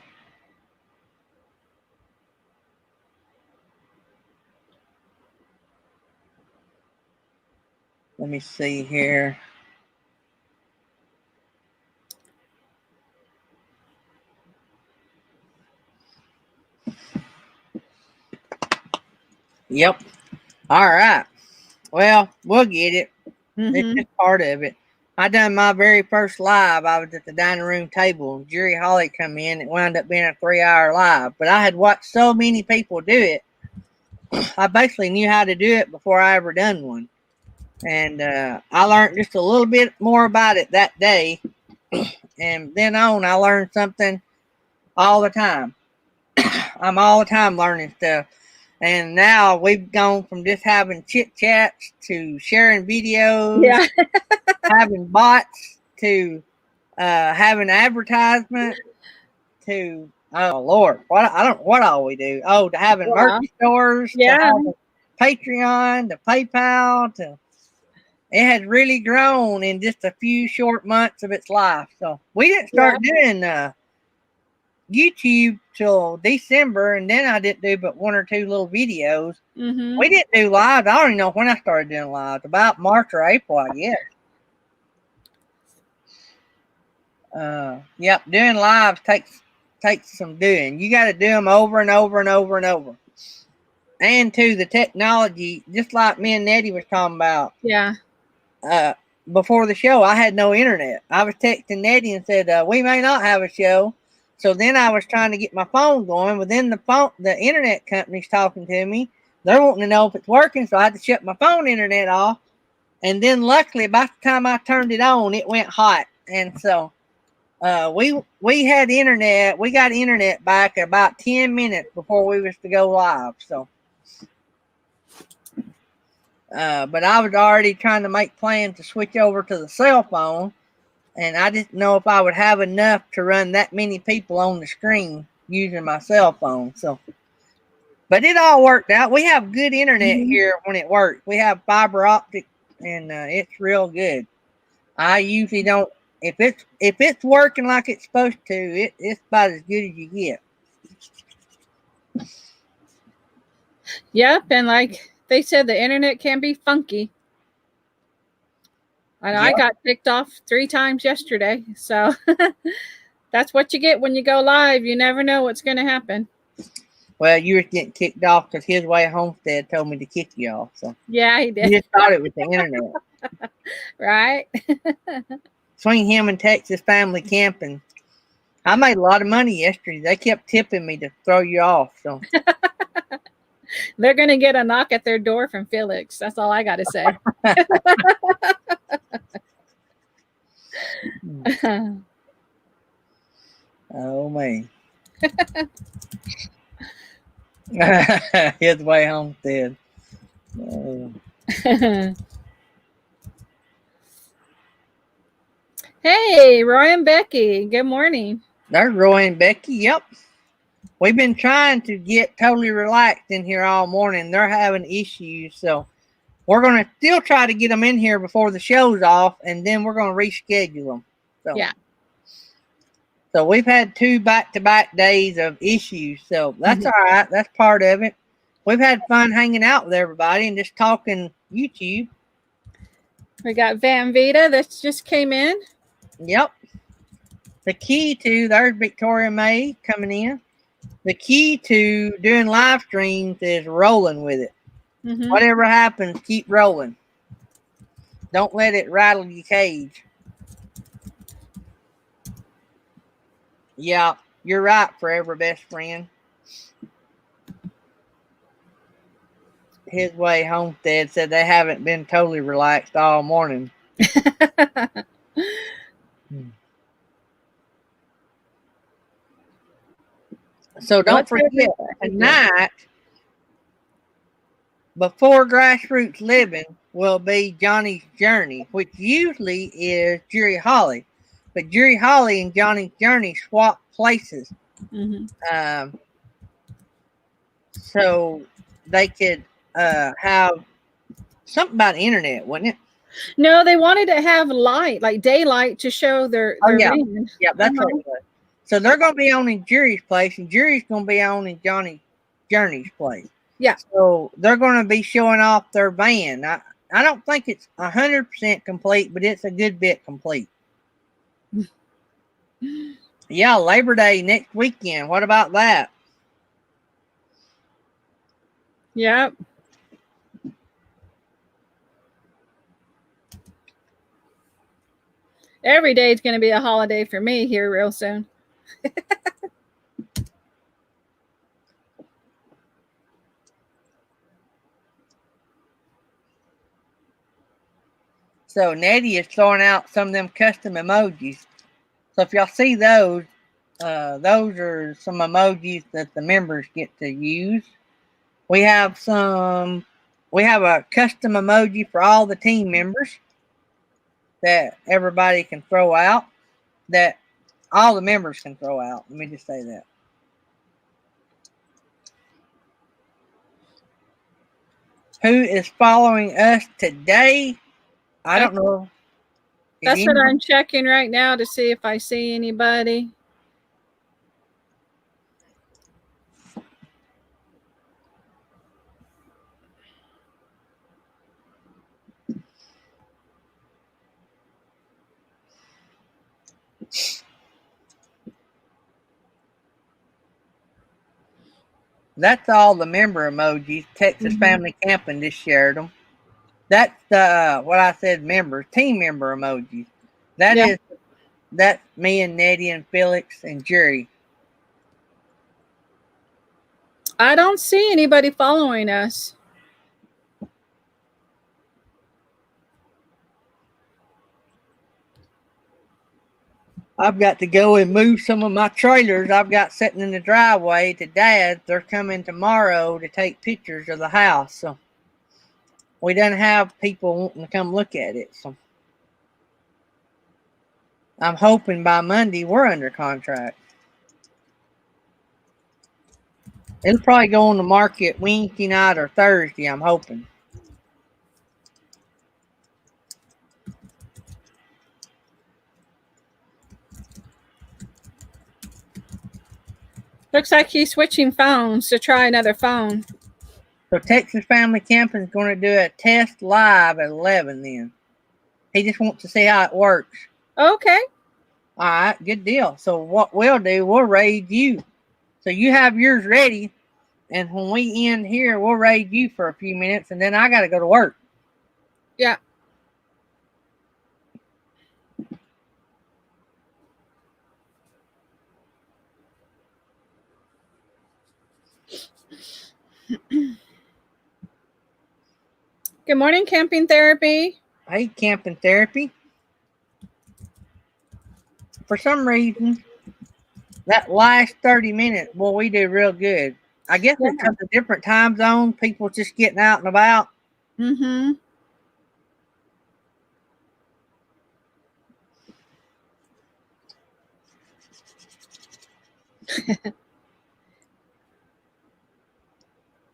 me see here. Yep. All right. Well, we'll get it. It's just part of it. I done my very first live. I was at the dining room table. Jerry Holly come in. It wound up being a 3-hour live. But I had watched so many people do it. I basically knew how to do it before I ever done one. And I learned just a little bit more about it that day. And then on, I learned something all the time. I'm all the time learning stuff. And now we've gone from just having chit chats to sharing videos, Yeah. having bots to having advertisement to Lord, what all we do? Oh, to having merch stores, to having Patreon, to PayPal, to it has really grown in just a few short months of its life. So we didn't start doing YouTube till December, and then I didn't do but 1 or 2 little videos. We didn't do lives. I don't even know when I started doing lives. About March or April, I guess. Yep, doing lives takes some doing. You got to do them over and over and over and over. And to the technology, just like me and Nettie was talking about. Yeah. Before the show, I had no internet. I was texting Nettie and said, we may not have a show. So then I was trying to get my phone going. But then the internet company's talking to me. They're wanting to know if it's working. So I had to shut my phone internet off. And then luckily, by the time I turned it on, it went hot. And so we had internet. We got internet back about 10 minutes before we was to go live. So. But I was already trying to make plans to switch over to the cell phone, and I didn't know if I would have enough to run that many people on the screen using my cell phone. So, but it all worked out. We have good internet here when it works. We have fiber optic, and it's real good. I usually don't if it's working like it's supposed to. It's about as good as you get. Yep, and like they said, the internet can be funky. And I got ticked off 3 times yesterday. So that's what you get when you go live. You never know what's going to happen. Well, you were getting kicked off because His Way Homestead told me to kick you off. So yeah, he did. You just thought it was the internet, right? Between him and Texas Family Camping, I made a lot of money yesterday. They kept tipping me to throw you off. So they're going to get a knock at their door from Felix. That's all I got to say. Oh man. His Way Homestead. Hey, Roy and Becky. Good morning. There's Roy and Becky. Yep. We've been trying to get totally relaxed in here all morning. They're having issues, so we're going to still try to get them in here before the show's off, and then we're going to reschedule them. So, yeah. So we've had 2 back-to-back days of issues, so that's all right. That's part of it. We've had fun hanging out with everybody and just talking YouTube. We got Van Vita that just came in. Yep. The key to, there's Victoria May coming in. The key to doing live streams is rolling with it. Whatever happens, keep rolling. Don't let it rattle your cage. Yeah, you're right, Forever Best Friend. His Way Homestead said they haven't been totally relaxed all morning. So don't forget, tonight, before Grassroots Living, will be Johnny's Journey, which usually is Jerry Holly. But Jerry Holly and Johnny's Journey swap places. So they could have something about the internet, wasn't it? No, they wanted to have light, like daylight, to show their van. Yeah, that's what it was. So they're going to be on in Jerry's place, and Jerry's going to be on in Johnny Journey's place. Yeah. So they're going to be showing off their van. I don't think it's 100% complete, but it's a good bit complete. Yeah, Labor Day next weekend. What about that? Yep. Every day is going to be a holiday for me here real soon. So Nettie is throwing out some of them custom emojis. So if y'all see those are some emojis that the members get to use. We have a custom emoji for all the team members that everybody can throw out, that all the members can throw out. Let me just say that. Who is following us today? I don't know. That's what I'm checking right now to see if I see anybody. That's all the member emojis. Texas Family Camping just shared them. That's what I said. Members, team member emojis. That's me and Nettie and Felix and Jerry. I don't see anybody following us. I've got to go and move some of my trailers I've got sitting in the driveway to Dad. They're coming tomorrow to take pictures of the house. So we didn't have people wanting to come look at it. So I'm hoping by Monday we're under contract. It'll probably go on the market Wednesday night or Thursday, I'm hoping. Looks like he's switching phones to try another phone. So Texas Family Camping is going to do a test live at 11 then. He just wants to see how it works. Okay. All right, good deal. So what we'll do, we'll raid you. So you have yours ready, and when we end here, we'll raid you for a few minutes, and then I got to go to work. Yeah. Good morning, Camping Therapy. Hey, Camping Therapy. For some reason, that last 30 minutes, well, we do real good. I guess it's because of different time zones, people just getting out and about. Mm-hmm.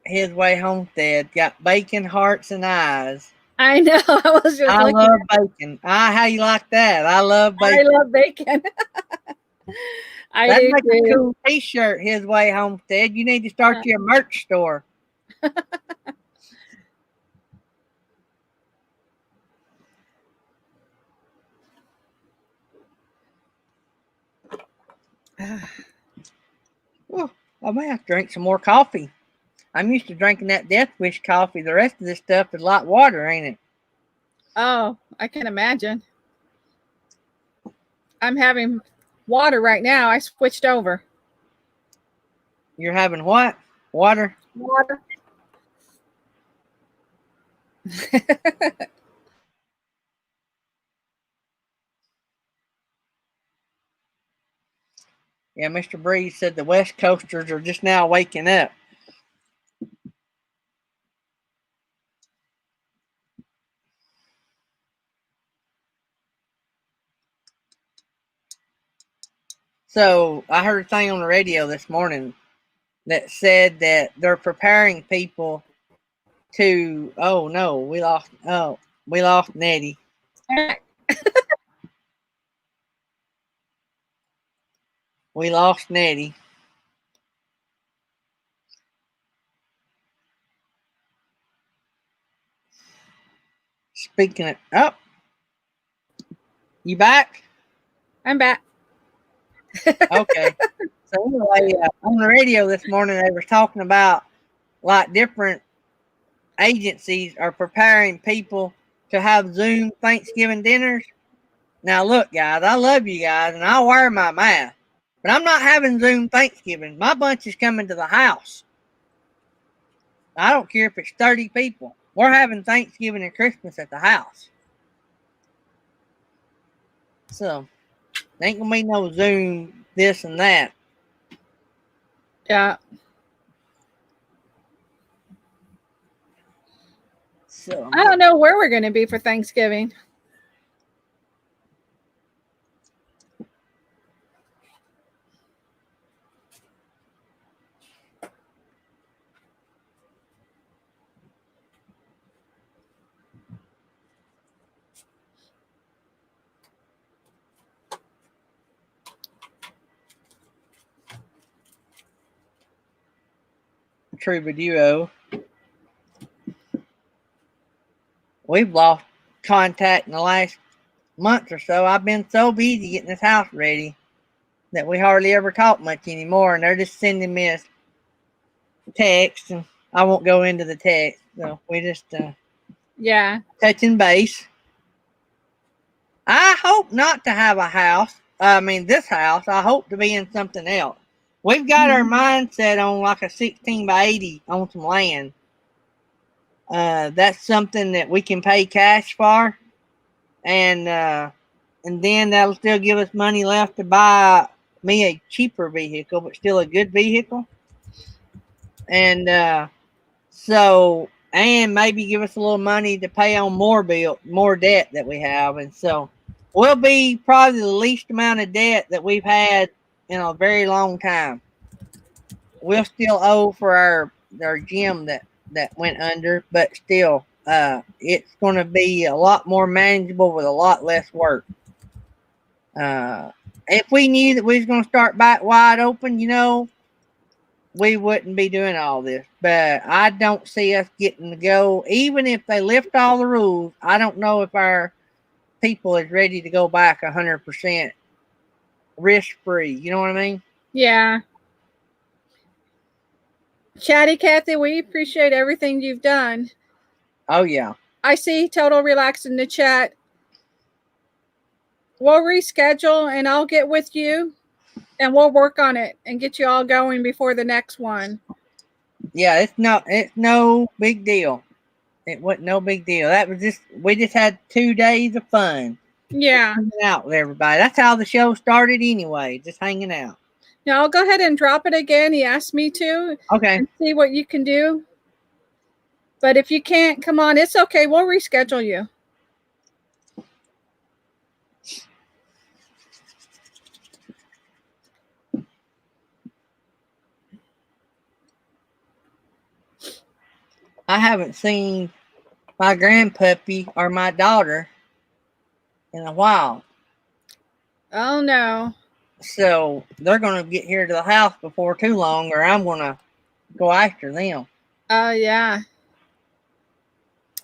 His Way Homestead got bacon, hearts, and eyes. I know. I was just I looking. love bacon. How you like that? I love bacon. I love bacon. I That'd do make a too. cool T-shirt. His Way Homestead. You need to start your merch store. Well, I may have to drink some more coffee. I'm used to drinking that Death Wish coffee. The rest of this stuff is like water, ain't it? Oh, I can imagine. I'm having water right now. I switched over. You're having what? Water? Water. Yeah, Mr. Breeze said the West Coasters are just now waking up. So I heard a thing on the radio this morning that said that they're preparing people to, oh no, we lost Nettie. We lost Nettie. Speaking of, oh, you back? I'm back. Okay. So anyway, on the radio this morning, they were talking about like different agencies are preparing people to have Zoom Thanksgiving dinners. Now, look, guys, I love you guys, and I'll wear my mask, but I'm not having Zoom Thanksgiving. My bunch is coming to the house. I don't care if it's 30 people. We're having Thanksgiving and Christmas at the house. So, there ain't going to be no Zoom this and that. Yeah. So, I don't know where we're going to be for Thanksgiving. Troubadour. We've lost contact in the last month or so. I've been so busy getting this house ready that we hardly ever talk much anymore, and they're just sending me text, and I won't go into the text. So we just Yeah. touching base. I hope not to have a house. I mean, this house. I hope to be in something else. We've got our mindset on like a 16 by 80 on some land. That's something that we can pay cash for, and then that'll still give us money left to buy me a cheaper vehicle, but still a good vehicle. And and maybe give us a little money to pay on more debt that we have. And so we'll be probably the least amount of debt that we've had in a very long time. We'll still owe for our gym that went under, but still, it's going to be a lot more manageable with a lot less work. If we knew that we was going to start back wide open, we wouldn't be doing all this. But I don't see us getting to go. Even if they lift all the rules, I don't know if our people is ready to go back 100% risk-free. You know what I mean? Yeah. Chatty Cathy, we appreciate everything you've done. Oh, yeah. I see Total Relax in the chat. We'll reschedule and I'll get with you and we'll work on it and get you all going before the next one. Yeah, it's no big deal. It wasn't no big deal. We just had 2 days of fun. Yeah. Hanging out with everybody. That's how the show started anyway, just hanging out. Now I'll go ahead and drop it again. He asked me to. Okay. And see what you can do. But if you can't, come on, it's okay. We'll reschedule you. I haven't seen my grandpuppy or my daughter in a while. Oh, no. So they're going to get here to the house before too long, or I'm going to go after them. Oh, yeah.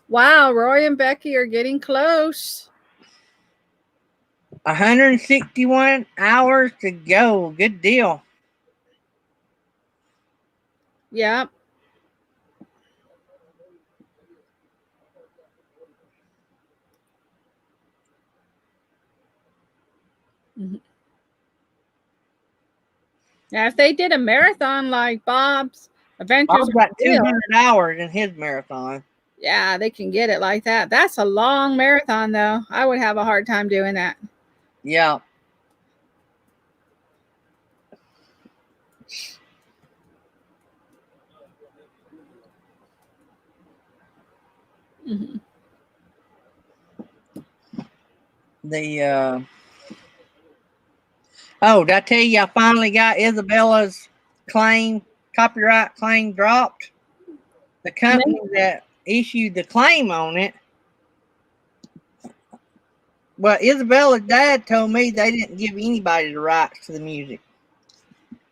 Wow, Roy and Becky are getting close. 161 hours to go. Good deal. Yep. Now, if they did a marathon like Bob's Adventures, I've got 200 hours in his marathon. Yeah, they can get it like that. That's a long marathon, though. I would have a hard time doing that. Yeah. Mm-hmm. Did I tell you I finally got Isabella's copyright claim dropped? The company that issued the claim on it. Well, Isabella's dad told me they didn't give anybody the rights to the music.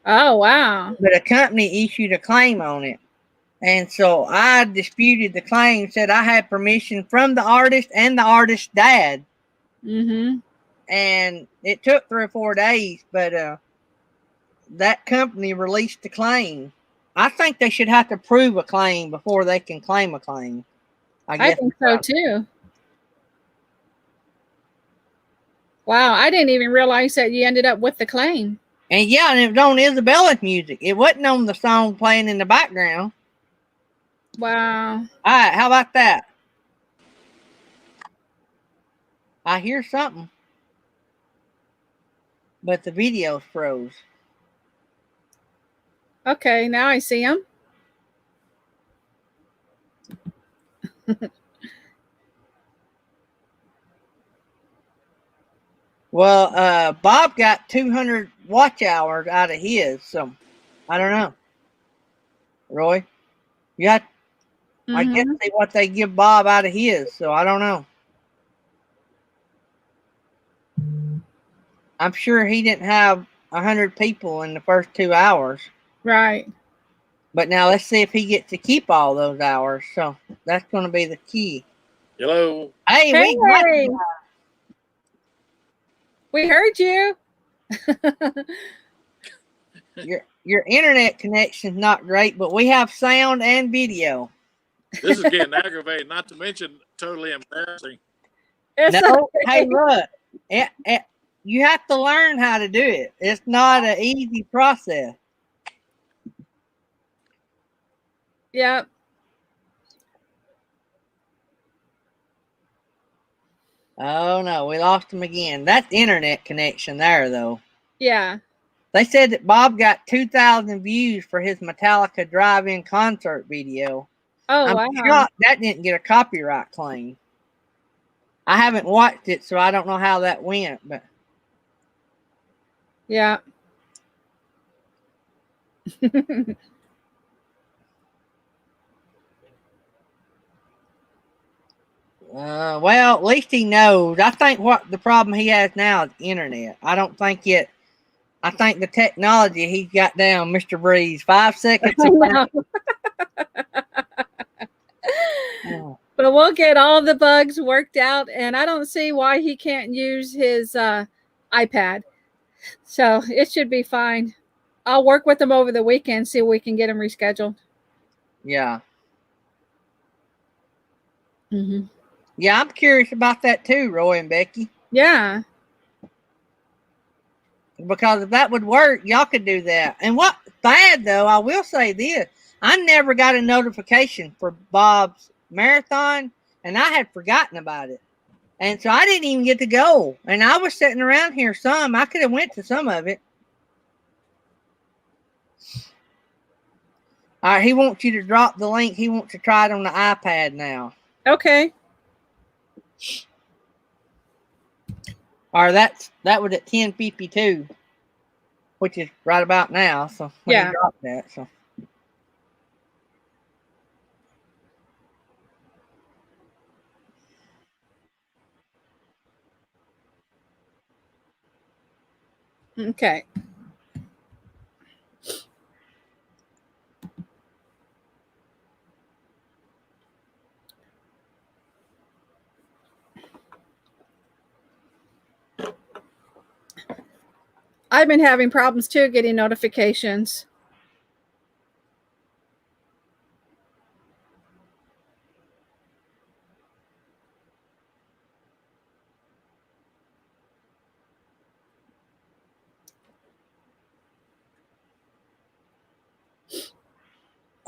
Oh, wow. But a company issued a claim on it. And so I disputed the claim, said I had permission from the artist and the artist's dad. Mm-hmm. And it took 3 or 4 days, but that company released the claim. I think they should have to prove a claim before they can claim a claim. I think so too. Wow, I didn't even realize that you ended up with the claim. And yeah, and it was on Isabella's music. It wasn't on the song playing in the background. Wow. All right, how about that? I hear something. But the video's froze. Okay, now I see him. Well, Bob got 200 watch hours out of his, so I don't know. Roy, I guess see what they give Bob out of his, so I don't know. I'm sure he didn't have 100 people in the first 2 hours. Right. But now let's see if he gets to keep all those hours. So that's going to be the key. Hello. Hey, we heard you. Your internet connection's not great, but we have sound and video. This is getting aggravating, not to mention totally embarrassing. It's No, okay. hey, look, you have to learn how to do it. It's not an easy process. Yep. Oh no, we lost him again. That's internet connection there, though. Yeah. They said that Bob got 2,000 views for his Metallica drive-in concert video. Oh, I'm wow. shocked that didn't get a copyright claim. I haven't watched it, so I don't know how that went. But Yeah. well, at least he knows. I think what the problem he has now is internet. I don't think it. I think the technology he's got down, Mr. Breeze, 5 seconds. I know. But we'll get all the bugs worked out, and I don't see why he can't use his iPad. So it should be fine. I'll work with him over the weekend, see if we can get him rescheduled. Yeah. Mm-hmm. Yeah, I'm curious about that too, Roy and Becky. Yeah. Because if that would work, y'all could do that. And what bad though, I will say this. I never got a notification for Bob's marathon, and I had forgotten about it. And so I didn't even get to go. And I was sitting around here some. I could have went to some of it. All right, he wants you to drop the link. He wants to try it on the iPad now. Okay. Or that was at 10:52, which is right about now. So when Yeah. he dropped that, so. Okay. I've been having problems too getting notifications.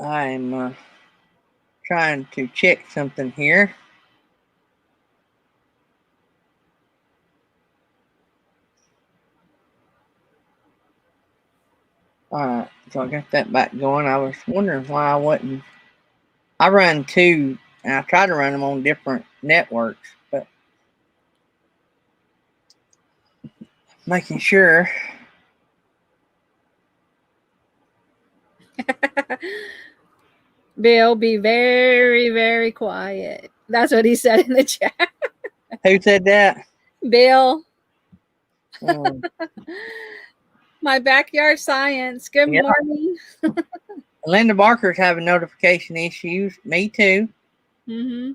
I'm trying to check something here. All right, so I got that back going. I was wondering why I wasn't. I run two, and I try to run them on different networks, but making sure. Bill, be very, very quiet. That's what he said in the chat. Who said that? Bill, Um, my backyard science. Good Yeah. morning. Linda Barker's having notification issues. Me too. Mm-hmm.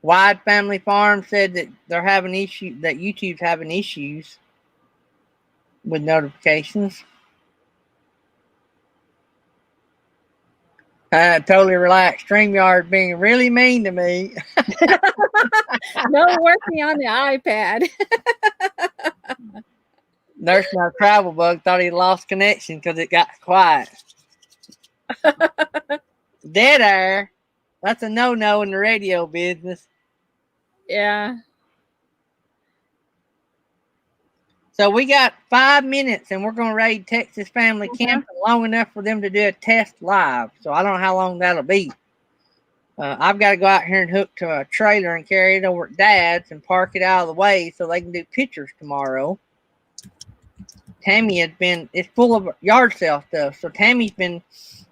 Wide Family Farm said that they're having issues. That YouTube's having issues with notifications. Totally relaxed. StreamYard being really mean to me. No working on the iPad. Nurse My Travel Bug thought he lost connection because it got quiet. Dead air. That's a no-no in the radio business. Yeah. So we got 5 minutes, and we're going to raid Texas Family Camping long enough for them to do a test live. So I don't know how long that'll be. I've got to go out here and hook to a trailer and carry it over at Dad's and park it out of the way so they can do pictures tomorrow. Tammy has been, it's full of yard sale stuff. So Tammy's been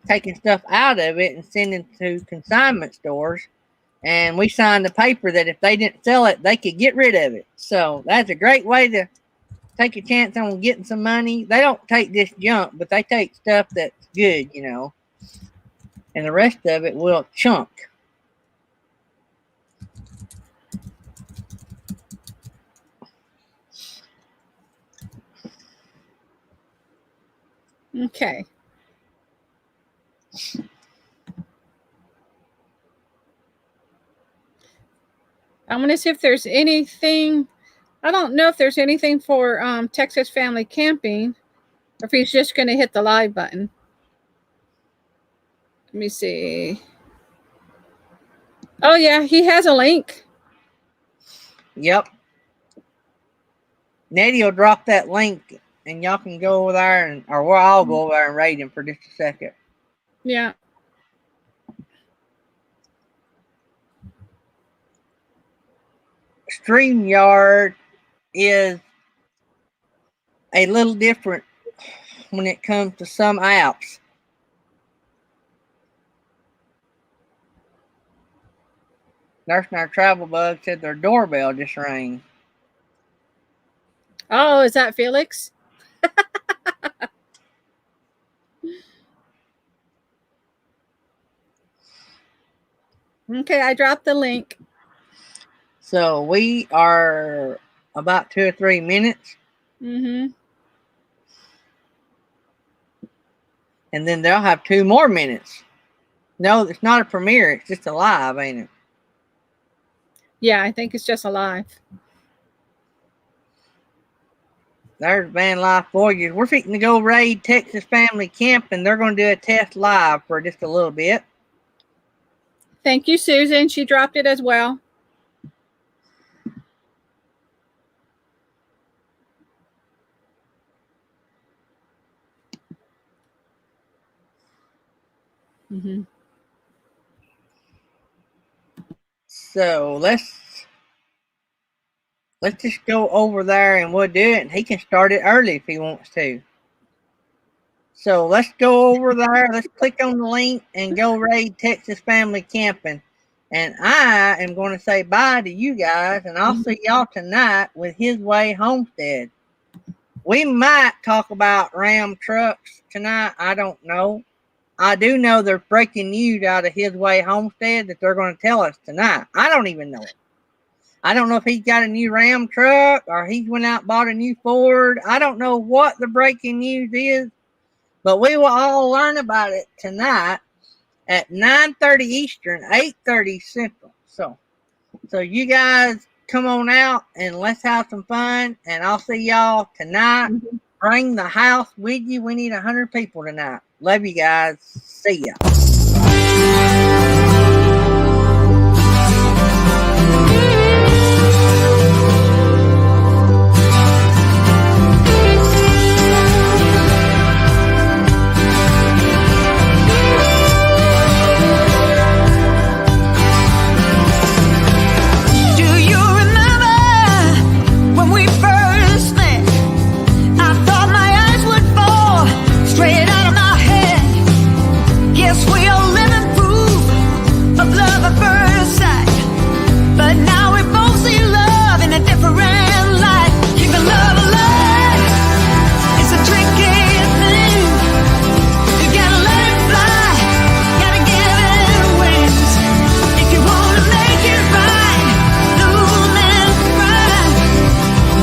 taking stuff out of it and sending to consignment stores. And we signed a paper that if they didn't sell it, they could get rid of it. So that's a great way to take a chance on getting some money. They don't take this junk, but they take stuff that's good, you know. And the rest of it will chunk. Okay. I'm going to see if there's anything. I don't know if there's anything for Texas Family Camping, or if he's just going to hit the live button. Let me see. Oh, yeah, he has a link. Yep. Nettie will drop that link, and y'all can go over there, and or we'll all go over there and raid him for just a second. Yeah. StreamYard is a little different when it comes to some apps. Nurse in our travel bug said their doorbell just rang. Oh, is that Felix? Okay, I dropped the link. So we are about 2 or 3 minutes, Mm-hmm. and then they'll have 2 more minutes. No, it's not a premiere. It's just a live, ain't it? Yeah, I think it's just a live. There's Van Life Voyages. We're fixing to go raid Texas Family Camping. They're going to do a test live for just a little bit. Thank you, Susan. She dropped it as well. Mm-hmm. So let's just go over there and we'll do it. And he can start it early if he wants to. So let's go over there. Let's click on the link and go raid Texas Family Camping. And I am going to say bye to you guys, and I'll see y'all tonight with His Way Homestead. We might talk about Ram trucks tonight. I don't know. I do know there's breaking news out of His Way Homestead that they're going to tell us tonight. I don't even know it. I don't know if he's got a new Ram truck or he's went out and bought a new Ford. I don't know what the breaking news is, but we will all learn about it tonight at 9:30 Eastern, 8:30 Central. So you guys come on out and let's have some fun. And I'll see y'all tonight. Bring the house with you. We need 100 people tonight. Love you guys. See ya.